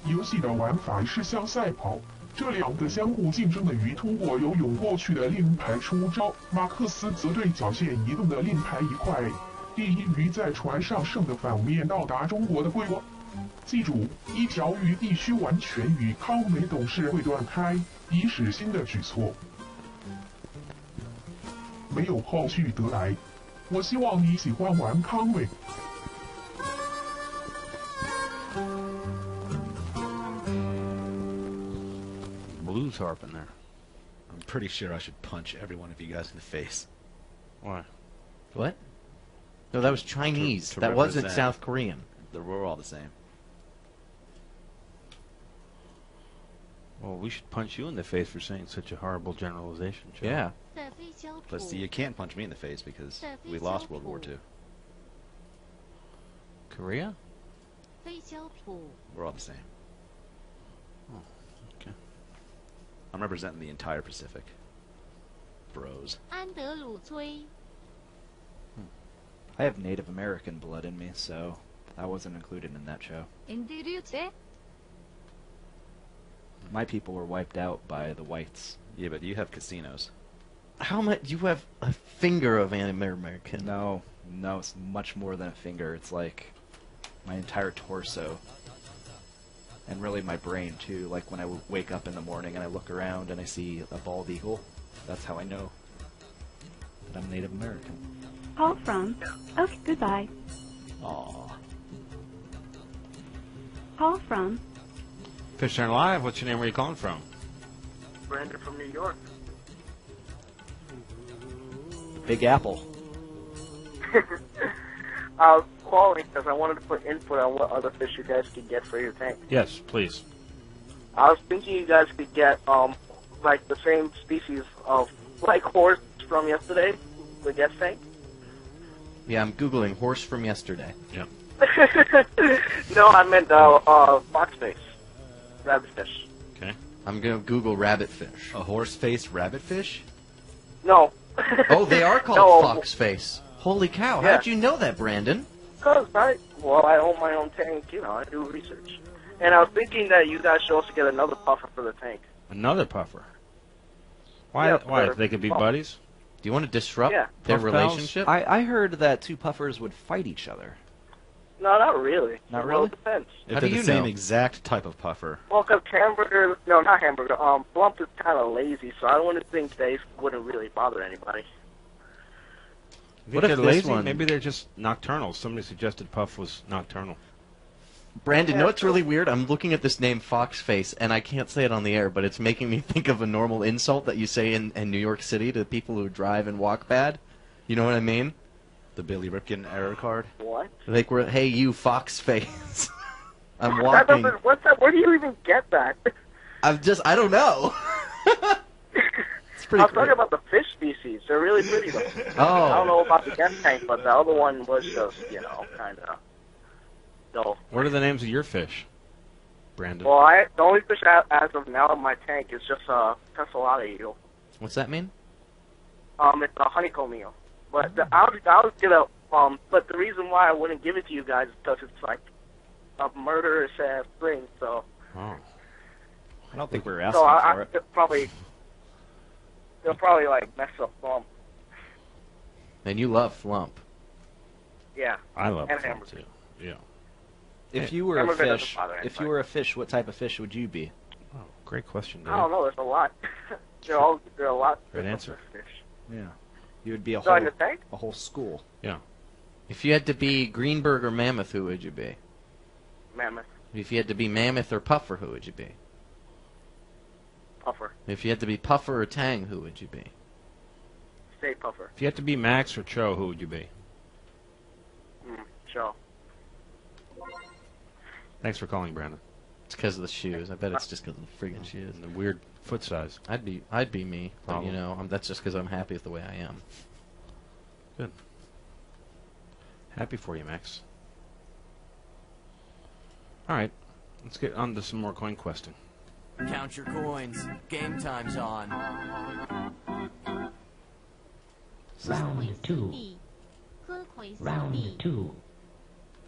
游戏的玩法是像赛跑，这2个相互竞争的鱼通过游泳过去的令牌出招。马克思则对角线移动的令牌一块，第一鱼在船上胜的反面到达中国的归国。记住，一条鱼必须完全与康美董事会断开，以使新的举措没有后续得来。我希望你喜欢玩康美。
Blues harp in there.
I'm pretty sure I should punch every one of you guys in the face.
Why?
What? No, that was Chinese.
To
that wasn't
represent.
South Korean.
We're all the same.
Well, we should punch you in the face for saying such a horrible generalization, Joe.
Yeah.
But see, you can't punch me in the face because we lost World War II.
Korea?
We're all the same.
Oh, okay.
I'm representing the entire Pacific. Bros.
I have Native American blood in me, so I wasn't included in that show. My people were wiped out by the whites.
Yeah, but you have casinos.
How much? You have a finger of American.
No, it's much more than a finger. It's like my entire torso. And really my brain, too. Like when I wake up in the morning and I look around and I see a bald eagle, that's how I know that I'm Native American.
Call from. Okay, goodbye.
Aww.
Call from.
FishCenter Live, what's your name? Where are you calling from?
Brandon from New York.
Big Apple.
I was calling because I wanted to put input on what other fish you guys could get for your tank.
Yes, please.
I was thinking you guys could get, like the same species of, like horse from yesterday, the guest tank.
Yeah, I'm Googling horse from yesterday.
Yeah.
No, I meant, foxface. Rabbitfish.
Okay.
I'm going to Google rabbitfish.
A horse-faced rabbitfish?
No.
Oh, they are called
No.
foxface. Holy cow,
Yeah.
how'd you know that, Brandon?
Because I own my own tank, I do research. And I was thinking that you guys should also get another puffer for the tank.
Another puffer? Why?
Yeah,
Why?
for-
They could be buddies?
Do you want to disrupt
Yeah.
their
Puff pals?
relationship?
I heard that two puffers would fight each other.
No, not really.
Not
Well,
really?
it depends.
If
How
they're
do
the
you
same
know?
exact type of puffer.
Well, because Blump is kind of lazy, so I wouldn't think they wouldn't really bother anybody.
What if they're lazy? Maybe they're just nocturnal. Somebody suggested Puff was nocturnal.
Brandon,
Yeah,
know what's
so-
really weird? I'm looking at this name Foxface, and I can't say it on the air, but it's making me think of a normal insult that you say in New York City to people who drive and walk bad. You know what I mean?
The Billy Ripken error card?
What?
Like, hey, you Foxface. I'm
That
walking.
doesn't, what's that? Where do you even get that?
I don't know. It's pretty
I was
cool.
talking about the fish species. They're really pretty, though.
Oh.
I don't know about the guest tank, but the other one was just, kind of dull.
What are the names of your fish, Brandon?
Well, the only fish as of now in my tank is just a tessellata eel.
What's that mean?
It's a honeycomb eel. But I'll get a
But the reason why I wouldn't give it to you guys is because it's like a murderous ass thing. So.
Oh.
I don't think we're asking
So
for it.
They'll probably like mess up Flump.
And you love Flump.
Yeah.
I love
and
Flump
hamburger.
too. Yeah.
If you were a
Hamburger doesn't
fish,
bother
if
anybody.
you were a fish, what type of fish would you be?
Oh, great question, Dave.
I don't know. There's a lot. there are a lot.
Great answer.
Fish.
Yeah. You would be a
So in the tank?
whole school.
Yeah.
If you had to be Greenberg or Mammoth, who would you be?
Mammoth.
If you had to be Mammoth or Puffer, who would you be?
Puffer.
If you had to be Puffer or Tang, who would you be?
Stay Puffer.
If you had to be Max or Cho, who would you be?
Show.
Thanks for calling, Brandon.
It's because of the shoes. I bet it's just because of the friggin' shoes.
And the weird foot size.
I'd be me, but you know, that's just because I'm happy with the way I am.
Good. Happy for you, Max. All right, let's get on to some more coin questing.
Count your coins. Game time's on.
Round 2. Round 2.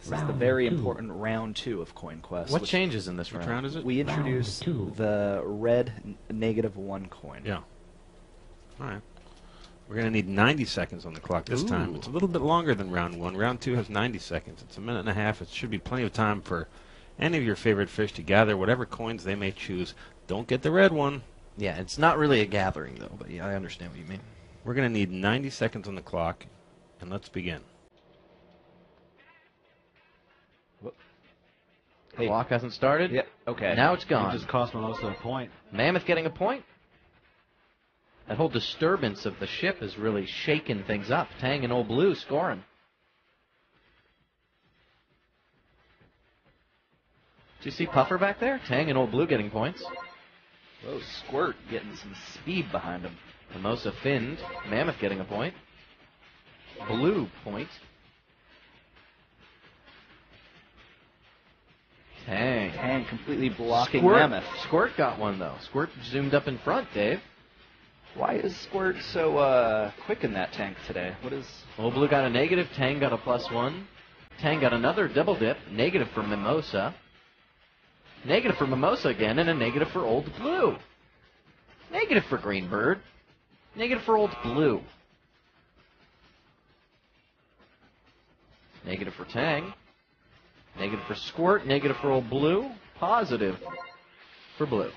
This is the very important round 2 of Coin Quest.
What changes in this
Which
round?
round is it?
We introduced the red -1 coin.
Yeah. All right. We're going to need 90 seconds on the clock this time. It's a little bit longer than round 1. Round 2 has 90 seconds. It's a minute and a half. It should be plenty of time for any of your favorite fish to gather whatever coins they may choose. Don't get the red one.
Yeah, it's not really a gathering, though, but yeah, I understand what you mean.
We're going to need 90 seconds on the clock, and let's begin.
The clock hasn't started?
Yep. Okay.
Now it's gone.
You just cost Mimosa a point.
Mammoth getting a point? That whole disturbance of the ship has really shaken things up. Tang and Old Blue scoring. Do you see Puffer back there? Tang and Old Blue getting points.
Whoa, Squirt getting some speed behind him.
Mimosa finned. Mammoth getting a point. Blue point.
Tang completely blocking
Squirt.
Mammoth.
Squirt got one, though. Squirt zoomed up in front, Dave.
Why is Squirt so quick in that tank today? What is...
Old Blue got a negative. Tang got a +1. Tang got another double dip. Negative for Mimosa. Negative for Mimosa again, and a negative for Old Blue. Negative for Greenbird. Negative for Old Blue. Negative for Tang. Negative for Squirt. Negative for Old Blue. Positive for Blue.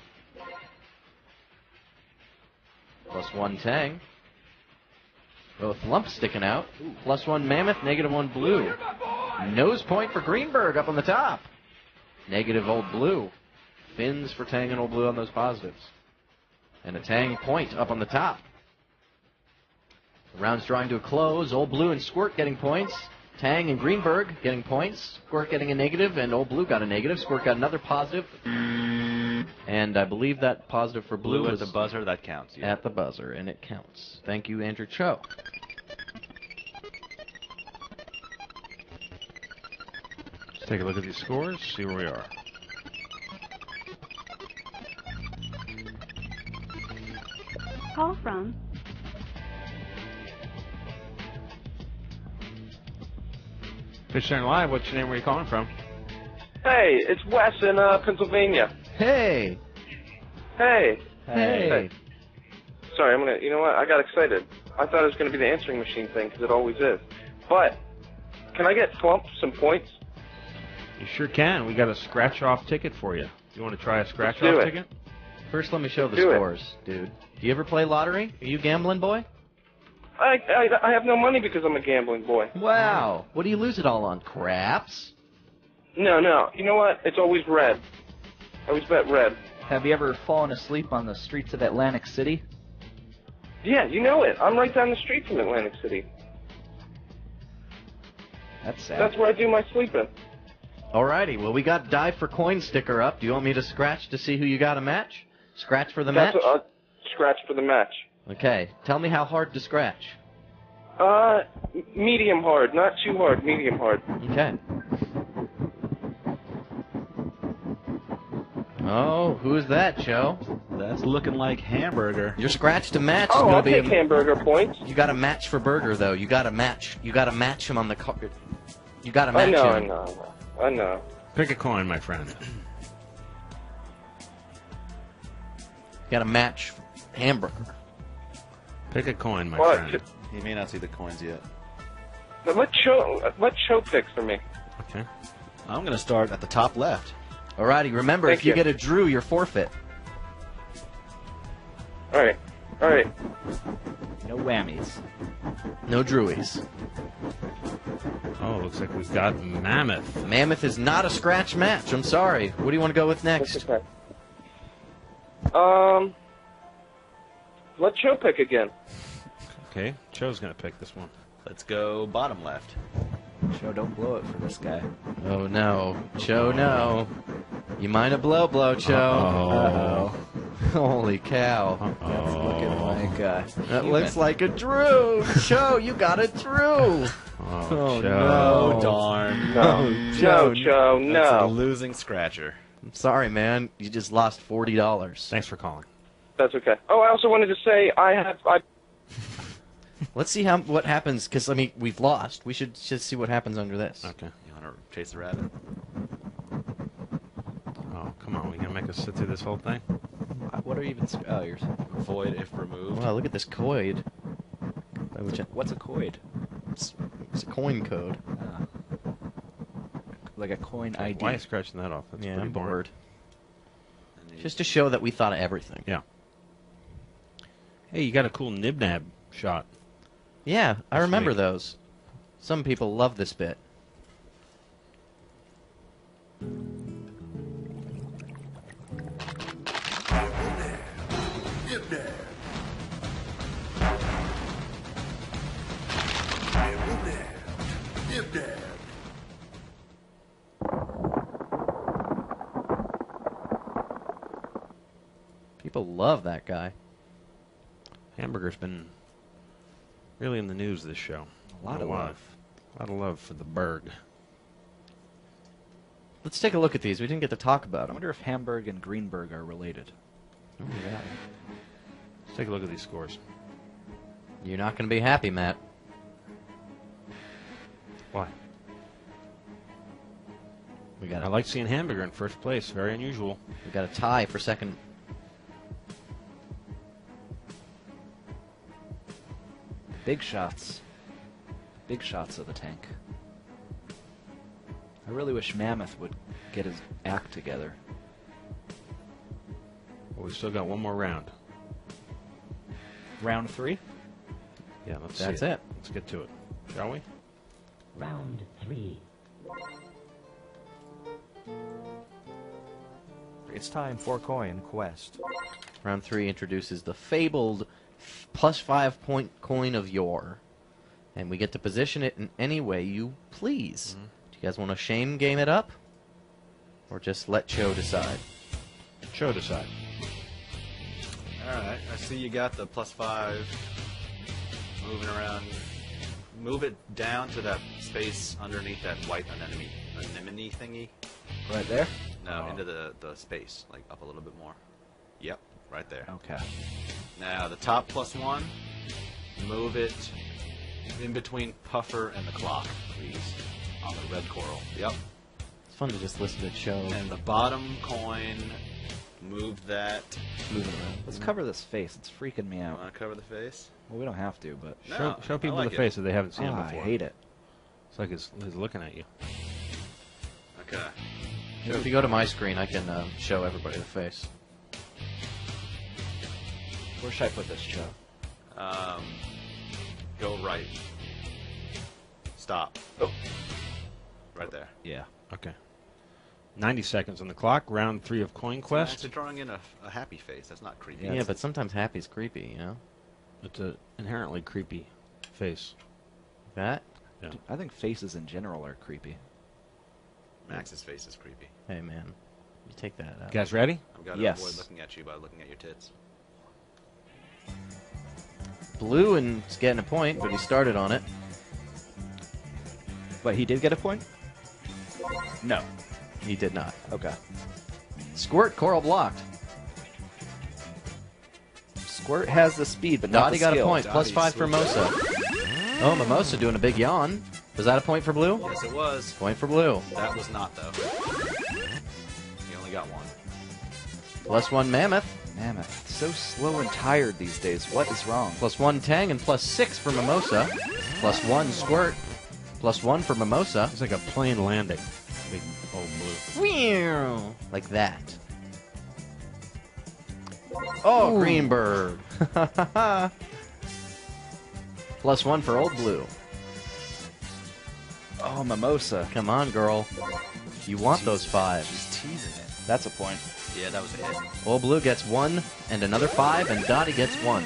+1 Tang. Both lumps sticking out. +1 Mammoth. -1 Blue. Nose point for Greenberg up on the top. Negative Old Blue. Fins for Tang and Old Blue on those positives. And a Tang point up on the top. The round's drawing to a close. Old Blue and Squirt getting points. Tang and Greenberg getting points. Squirt getting a negative, and Old Blue got a negative. Squirt got another positive. And I believe that positive for Blue
Blue
was
at the buzzer, that counts. Yeah.
at the buzzer, and it counts. Thank you, Andrew Cho.
Let's take a look at these scores, see where we are.
Call from
FishCenter Live, what's your name? Where are you calling from?
Hey, it's Wes in Pennsylvania.
Hey.
Hey.
Hey.
Sorry, you know what? I got excited. I thought it was going to be the answering machine thing, because it always is. But, can I get Flump some points?
You sure can. We got a scratch-off ticket for you. Do you want to try a
do
scratch-off
it.
ticket?
First, let me show the
Do it.
scores, dude. Do you ever play lottery? Are you a gambling boy?
I have no money because I'm a gambling boy.
Wow. What do you lose it all on? Craps?
No. You know what? It's always red. I always bet red.
Have you ever fallen asleep on the streets of Atlantic City?
Yeah, you know it. I'm right down the street from Atlantic City.
That's sad.
That's where I do my sleeping.
Alrighty, well, we got Dive for Coin sticker up. Do you want me to scratch to see who you got a match? Scratch for the match?
That's what, scratch for the match.
Okay, tell me how hard to scratch.
Medium hard. Not too hard. Medium hard.
Okay. Oh, who's that, Joe?
That's looking like Hamburger.
Your scratch to match is
Oh,
going
I'll
to be
take hamburger points.
You got to match for Burger though. You got to match. You got to match him on the card. You got to match him.
I know.
Pick a coin, my friend.
You got to match Hamburger.
Pick a coin, my
What?
friend.
He may not see the coins yet.
Let Cho pick for me.
Okay.
I'm going to start at the top left.
Alrighty, remember,
Thank
if you
you.
get a Drew, you're forfeit.
All right.
No whammies.
No Drewies.
Oh, looks like we've got Mammoth.
Mammoth is not a scratch match. I'm sorry. What do you want to go with next?
Okay. Let Cho pick again.
Okay, Cho's going to pick this one.
Let's go bottom left.
Joe, don't blow it for this guy.
Oh no, Cho, no. You mind a blow, Cho?
Uh-oh.
Holy cow.
That's looking like
That looks like a Drew. Cho, you got a Drew.
Oh,
no.
Oh, darn.
No,
Cho,
Cho,
That's a
no.
losing scratcher.
I'm sorry, man. You just lost $40.
Thanks for calling.
That's okay. Oh, I also wanted to say I
Let's see what happens, because, I mean, we've lost. We should just see what happens under this.
Okay.
You want to chase the rabbit?
Oh, come on. We going to make us sit through this whole thing?
What are even... Oh, you're...
Void if removed.
Wow, look at this coid.
What's a coid?
It's a coin code.
Like a coin ID.
Why are you scratching that off? That's
Yeah,
pretty
I'm
boring.
bored. Just to show that we thought of everything.
Yeah. Hey, you got a cool nib-nab shot.
Yeah, I
That's
remember
sweet.
those. Some people love this bit. People love that guy.
Hamburger's been really in the news this show.
A lot of love.
A lot of love for the Berg.
Let's take a look at these. We didn't get to talk about
I
them.
wonder if Hamburg and Greenberg are related.
Oh, yeah.
Let's take a look at these scores.
You're not going to be happy, Matt.
Why?
We got
I like seeing Hamburger in first place. Very unusual.
We got a tie for second.
Big shots. Big shots of the tank. I really wish Mammoth would get his act together.
Well, we've still got one more round.
Round 3?
Yeah, let's
That's
see
it.
Let's get to it, shall we?
Round 3.
It's time for Coin Quest.
Round 3 introduces the fabled +5 point coin of yore. And we get to position it in any way you please.
Mm-hmm.
Do you guys want to shame game it up? Or just let Cho decide?
Cho decide.
Alright, I see you got the +5 moving around. Move it down to that space underneath that white anemone thingy.
Right there?
No, into the space, like up a little bit more. Yep, right there.
Okay.
Now, the top +1, move it in between Puffer and the clock, please, on the red coral. Yep.
It's fun to just listen to Cho.
And the bottom coin, move that.
Move it around.
Let's cover this face. It's freaking me out.
Want to cover the face?
Well, we don't have to, but...
No,
Show people
I like
the face
it.
that they haven't seen
Ah,
before.
I hate it.
It's like he's looking at you.
Okay.
If you go to my screen, I can show everybody the face.
Where should I put this, Joe?
Go right. Stop.
Oh.
Right there.
Yeah.
Okay. 90 seconds on the clock. Round 3 of Coin Quest.
Actually drawing in a happy face. That's not creepy.
Yeah, but sometimes happy's creepy, you know?
It's an inherently creepy face.
That?
Yeah.
I think faces in general are creepy.
Max's face is creepy.
Hey, man. You take that out.
You guys ready?
I've got to
Yes.
avoid looking at you by looking at your tits.
Blue and is getting a point, but he started on it.
But he did get a point? No.
He did not.
Okay.
Squirt, Coral blocked.
Squirt has the speed, but not
Dottie
the
got
skill.
a point. +5 for Mimosa. Oh, Mimosa doing a big yawn. Was that a point for Blue?
Yes, it was.
Point for Blue.
That was not, though. He only got one.
+1 Mammoth.
Mammoth, so slow and tired these days. What is wrong?
+1 Tang and +6 for Mimosa. +1 Squirt. +1 for Mimosa.
It's like a plane landing. Big old Blue.
Like that. Oh,
Ooh.
Greenberg. +1 for Old Blue.
Oh, Mimosa.
Come on, girl. You want those 5s.
She's teasing it. That's a point.
Yeah, that was a hit.
Old Blue gets 1 and another 5, and Dottie gets 1.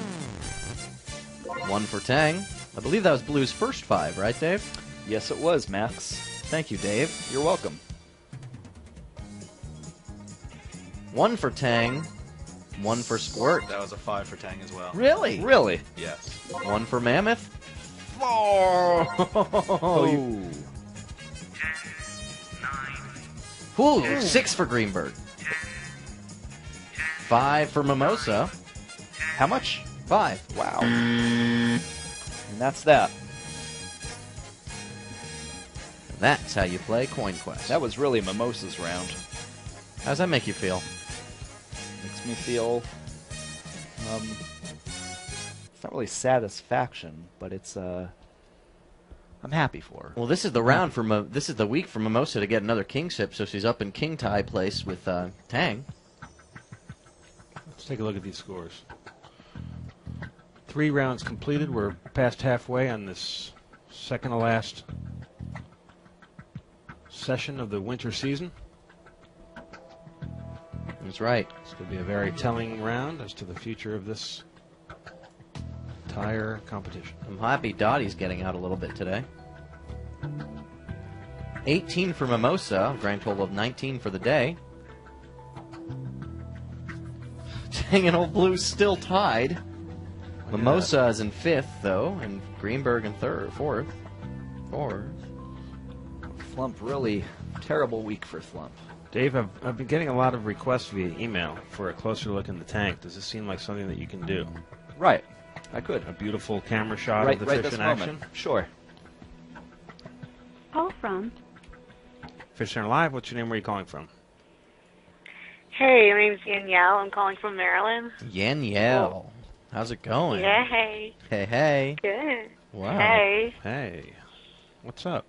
1 for Tang. I believe that was Blue's first 5, right, Dave?
Yes, it was, Max.
Thank you, Dave.
You're welcome.
1 for Tang. 1 for Squirt.
That was a 5 for Tang as well.
Really?
Really?
Yes.
1 for Mammoth. Oh. Ooh, 6 for Greenberg. 5 for Mimosa.
How much?
5.
Wow. And that's that.
That's how you play Coin Quest.
That was really Mimosa's round.
How's that make you feel?
Makes me feel, it's not really satisfaction, but it's, I'm happy for her.
Well, this is the round for this is the week for Mimosa to get another king sip, so she's up in king tie place with Tang.
Let's take a look at these scores. 3 rounds completed. We're past halfway on this second to last session of the winter season.
That's right.
It's going to be a very telling round as to the future of this entire competition.
I'm happy Dottie's getting out a little bit today. 18 for Mimosa, grand total of 19 for the day. Tang and Old Blue still tied. Mimosa is in 5th, though, and Greenberg in 4th.
Flump, really terrible week for Flump.
Dave, I've been getting a lot of requests via email for a closer look in the tank. Does this seem like something that you can do?
Right. I could.
A beautiful camera shot
Right,
of the
right
fish
this
in
moment.
action?
Sure.
Call from.
FishCenter Live, what's your name? Where are you calling from?
Hey, my name's Danielle. I'm calling from Maryland.
Yanielle. How's it going?
Yeah, hey.
Hey, hey.
Good.
Wow.
Hey.
Hey. What's up?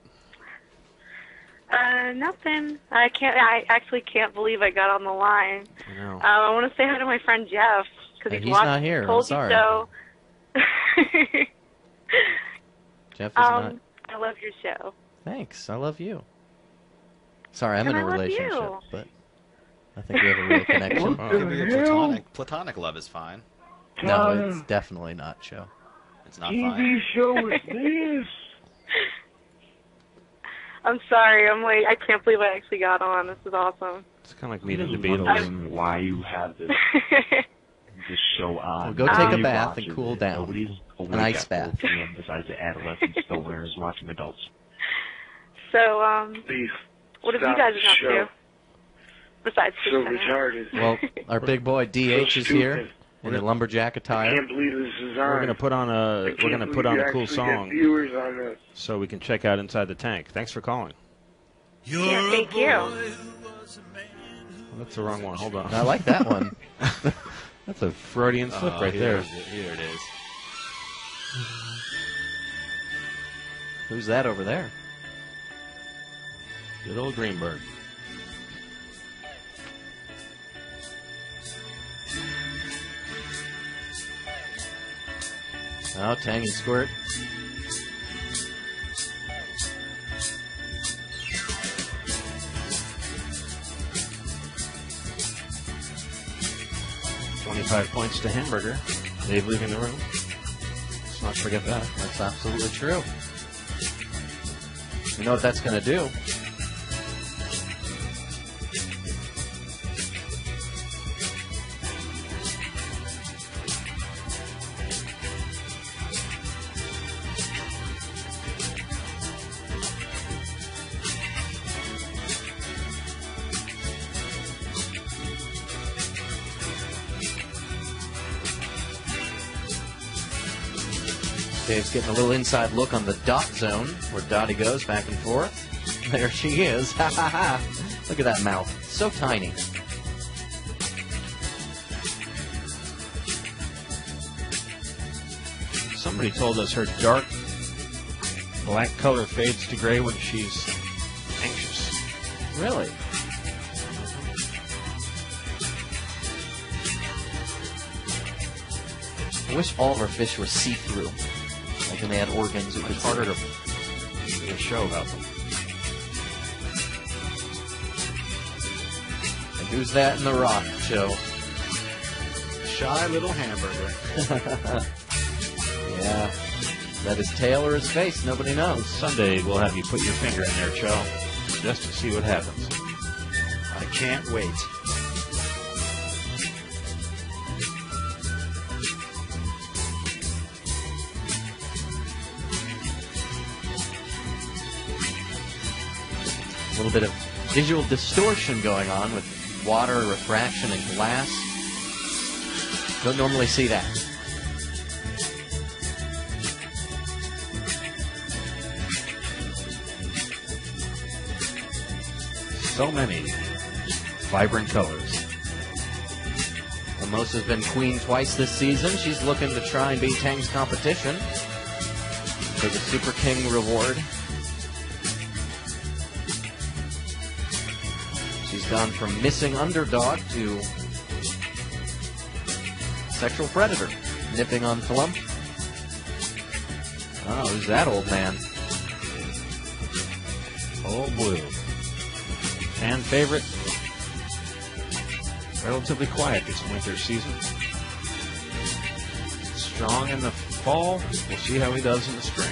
Nothing. I actually can't believe I got on the line.
I know.
I want to say hi to my friend Jeff because
He's not here.
Told
I'm sorry.
You so.
Jeff is not.
I love your show.
Thanks. I love you. Sorry, I'm
And
in a
I love
relationship,
you.
but I think we have a real connection.
It could be a platonic. Platonic love is fine.
No, it's definitely not, Joe.
It's not fine.
show is this?
I'm sorry. I'm like, I can't believe I actually got on. This is awesome.
It's kind of like meeting the
wondering
Beatles.
Why you have this show on?
Well, go take a
Nobody
bath and
watches
cool
it.
down.
Nobody's
An
awake
ice
at
bath.
4 p.m. besides the adolescent stoners watching adults.
So,
Please
what have you
stop
guys
the
been up
show.
to? Besides
So
FishCenter?
retarded.
Well, our big boy DH is here in a lumberjack
I
attire.
can't believe this is on.
We're gonna put on a cool song
Viewers on this.
so we can check out inside the tank. Thanks for calling.
Yeah, thank you.
Well, that's the wrong one. Hold on.
I like that one.
That's a Freudian slip right there.
Here it is.
Who's that over there?
Good old Greenberg.
Oh, Tang and Squirt.
$25 points to Hamburger. Dave leaving the room. Let's not forget that.
That's absolutely true. You know what that's going to do? Dave's getting a little inside look on the dot zone where Dottie goes back and forth. There she is. Ha ha ha. Look at that mouth. So tiny.
Somebody told us her dark black color fades to gray when she's anxious.
Really? I wish all of our fish were see-through. Like when they had organs, it was harder to
do a show about them.
And who's that in the rock show?
Shy little hamburger.
Yeah. That his tail or his face, nobody knows.
Sunday we'll have you put your finger in there, Joe, just to see what happens.
I can't wait.
A little bit of visual distortion going on with water, refraction, and glass. Don't normally see that.
So many vibrant colors.
Mimosa's been queen twice this season. She's looking to try and beat Tang's competition for the Super King reward. She's gone from missing underdog to sexual predator, nipping on Flump. Oh, who's that old man?
Old Blue. Fan favorite. Relatively quiet this winter season. Strong in the fall. We'll see how he does in the spring.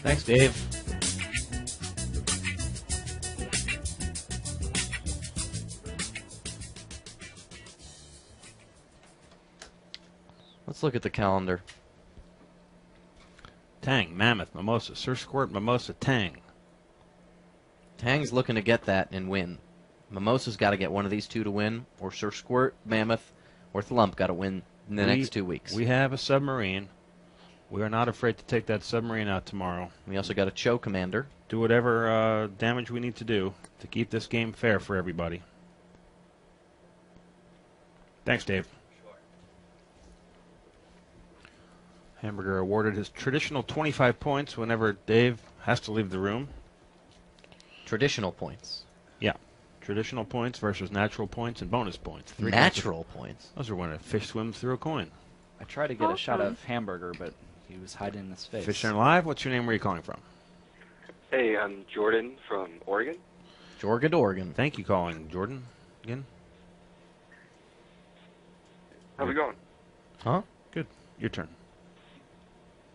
Thanks, Dave.
Let's look at the calendar.
Tang, Mammoth, Mimosa, Sir Squirt, Mimosa, Tang.
Tang's looking to get that and win. Mimosa's got to get one of these two to win, or Sir Squirt, Mammoth, or Thump got to win in the next 2 weeks.
We have a submarine. We are not afraid to take that submarine out tomorrow.
We also got a Cho commander.
Do whatever damage we need to do to keep this game fair for everybody. Thanks, Dave. Hamburger awarded his traditional 25 points whenever Dave has to leave the room.
Traditional points?
Yeah. Traditional points versus natural points and bonus points.
Natural points?
Those are when a fish swims through a coin.
I tried to get a shot of Hamburger, but he was hiding in his face.
FishCenter Live, what's your name? Where are you calling from?
Hey, I'm Jordan from Oregon.
Oregon.
Thank you calling, Jordan. Again.
How's it going?
Huh?
Good. Your turn.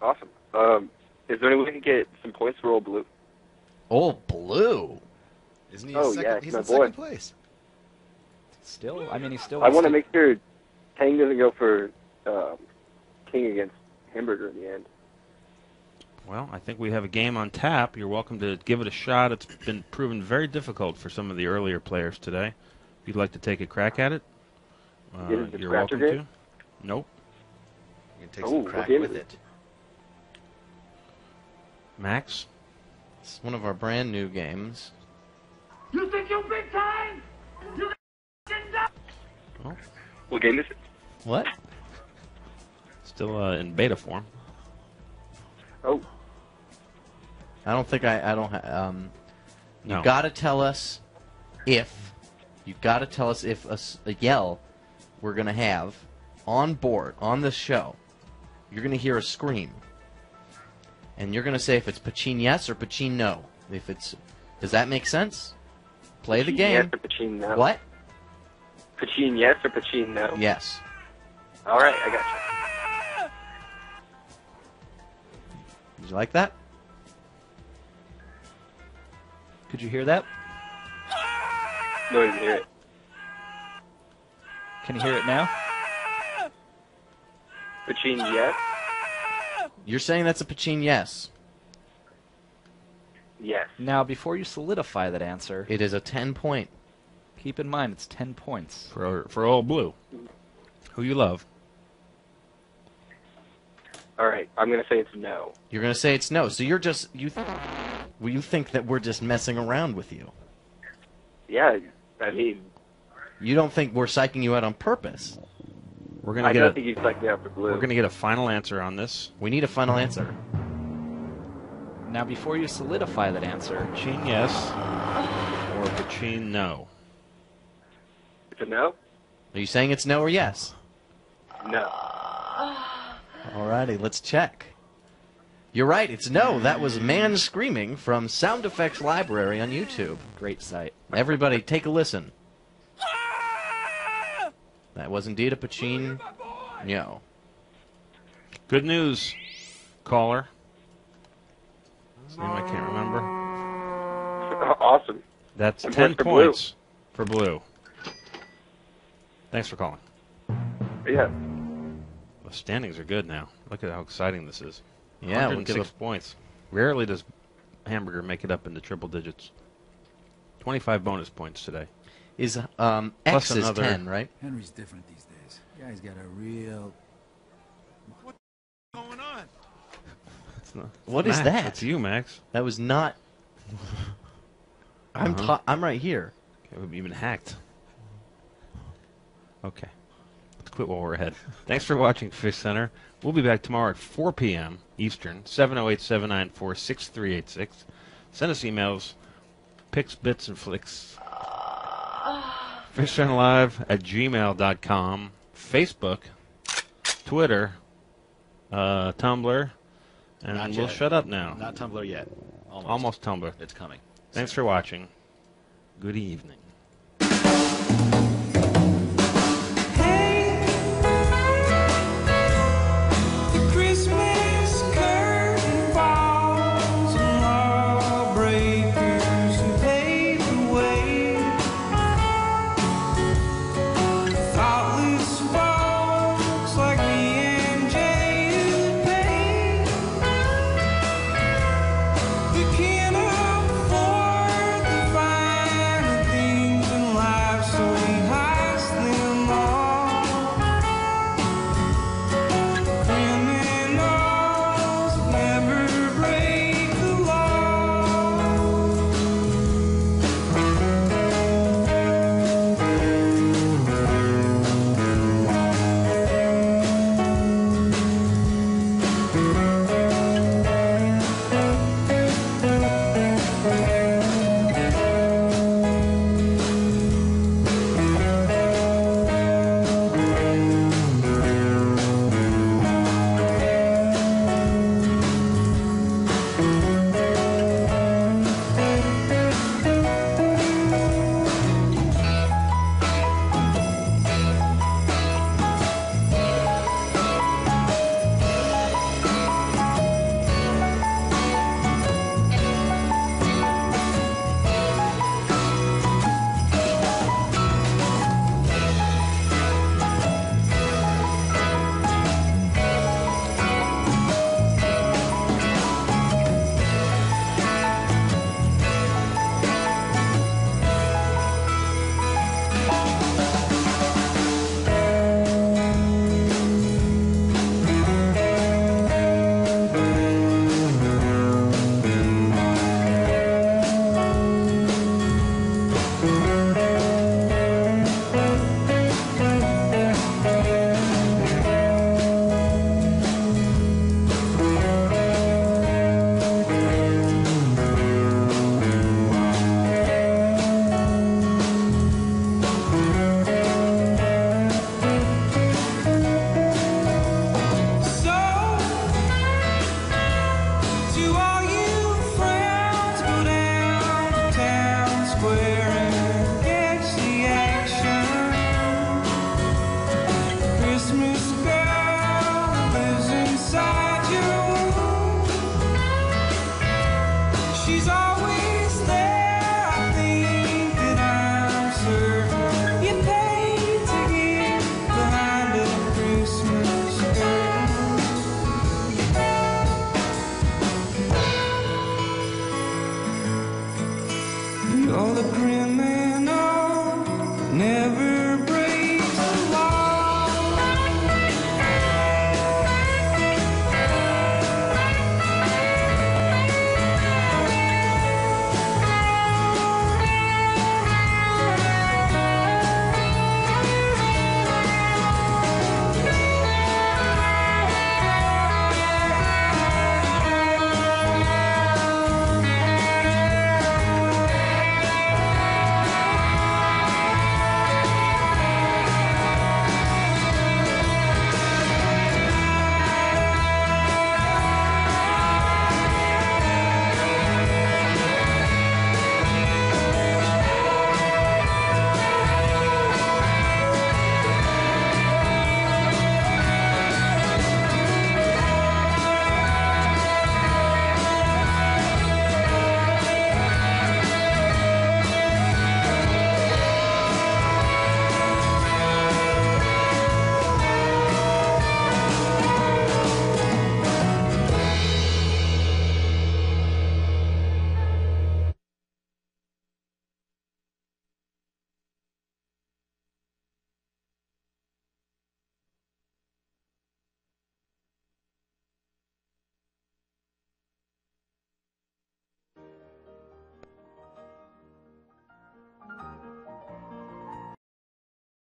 Awesome. Is there any way to get some points for Old Blue?
Old Blue?
Isn't he
he's
in
my boy.
second place?
Still? I mean, he still...
I want to make sure Tang doesn't go for King against Hamburger in the end.
Well, I think we have a game on tap. You're welcome to give it a shot. It's been proven very difficult for some of the earlier players today. If you'd like to take a crack at it, you're welcome to. Nope.
You can take some crack with it.
Max?
It's one of our brand new games.
You think you're big time? You
Oh.
What game is it?
What?
Still in beta form.
Oh.
I don't think I don't. You
No.
got to tell us if. You got to tell us if a yell we're gonna have on board on the show. You're gonna hear a scream, and you're gonna say if it's Pachin yes or Pachin no. If it's, does that make sense? Play the
Pachin
game.
yes or Pachin no?
What?
Pachin yes or Pachin no?
Yes.
All right, I got you.
Did you like that?
Could you hear that?
No, I didn't hear it.
Can you hear it now?
Pachin yes?
You're saying that's a Pachin yes.
Yes.
Now, before you solidify that answer,
it is a 10-point.
Keep in mind, it's 10 points.
For old Blue, who you love.
All right, I'm going to say it's no.
You're going to say it's no. So you're just you think that we're just messing around with you.
Yeah, I mean,
You don't think we're psyching you out on purpose.
We're gonna
I
get
don't
a,
think you psyched me out for Blue.
We're going to get a final answer on this.
We need a final answer.
Now, before you solidify that answer,
Pachin yes or Pachin no.
It's a no?
Are you saying it's no or yes?
No.
Alrighty, let's check. You're right, it's no. That was Man Screaming from Sound Effects Library on YouTube.
Great site.
Everybody, take a listen. That was indeed a Pachin no.
Good news, caller. His name I can't remember.
Awesome.
That's
And
10
for
points for Blue. Thanks for calling.
Yeah.
The standings are good now. Look at how exciting this is.
Yeah,
106 points. Rarely does Hamburger make it up into triple digits. 25 bonus points today.
Is
Plus
X is
another
10, right?
Henry's different these days. Guy's got a real... What's going on?
What is
Max,
that?
It's you, Max.
That was not. I'm right here.
Okay, we've been hacked. Okay. Let's quit while we're ahead. Thanks for watching Fish Center. We'll be back tomorrow at 4 p.m. Eastern, 708-794-6386. Send us emails, pics, bits, and flicks. FishCenterLive@gmail.com. Facebook, Twitter, Tumblr, and
Not
we'll
yet.
shut up now.
Not Tumblr yet.
Almost Tumblr.
It's coming.
Thanks for watching. Good evening.
Christmas curtain falls and lawbreakers who pave the way. Thoughtless folks like me and Jay who pay. We can't afford the finer things in life, so we heist them all. Criminals never break the You're the grim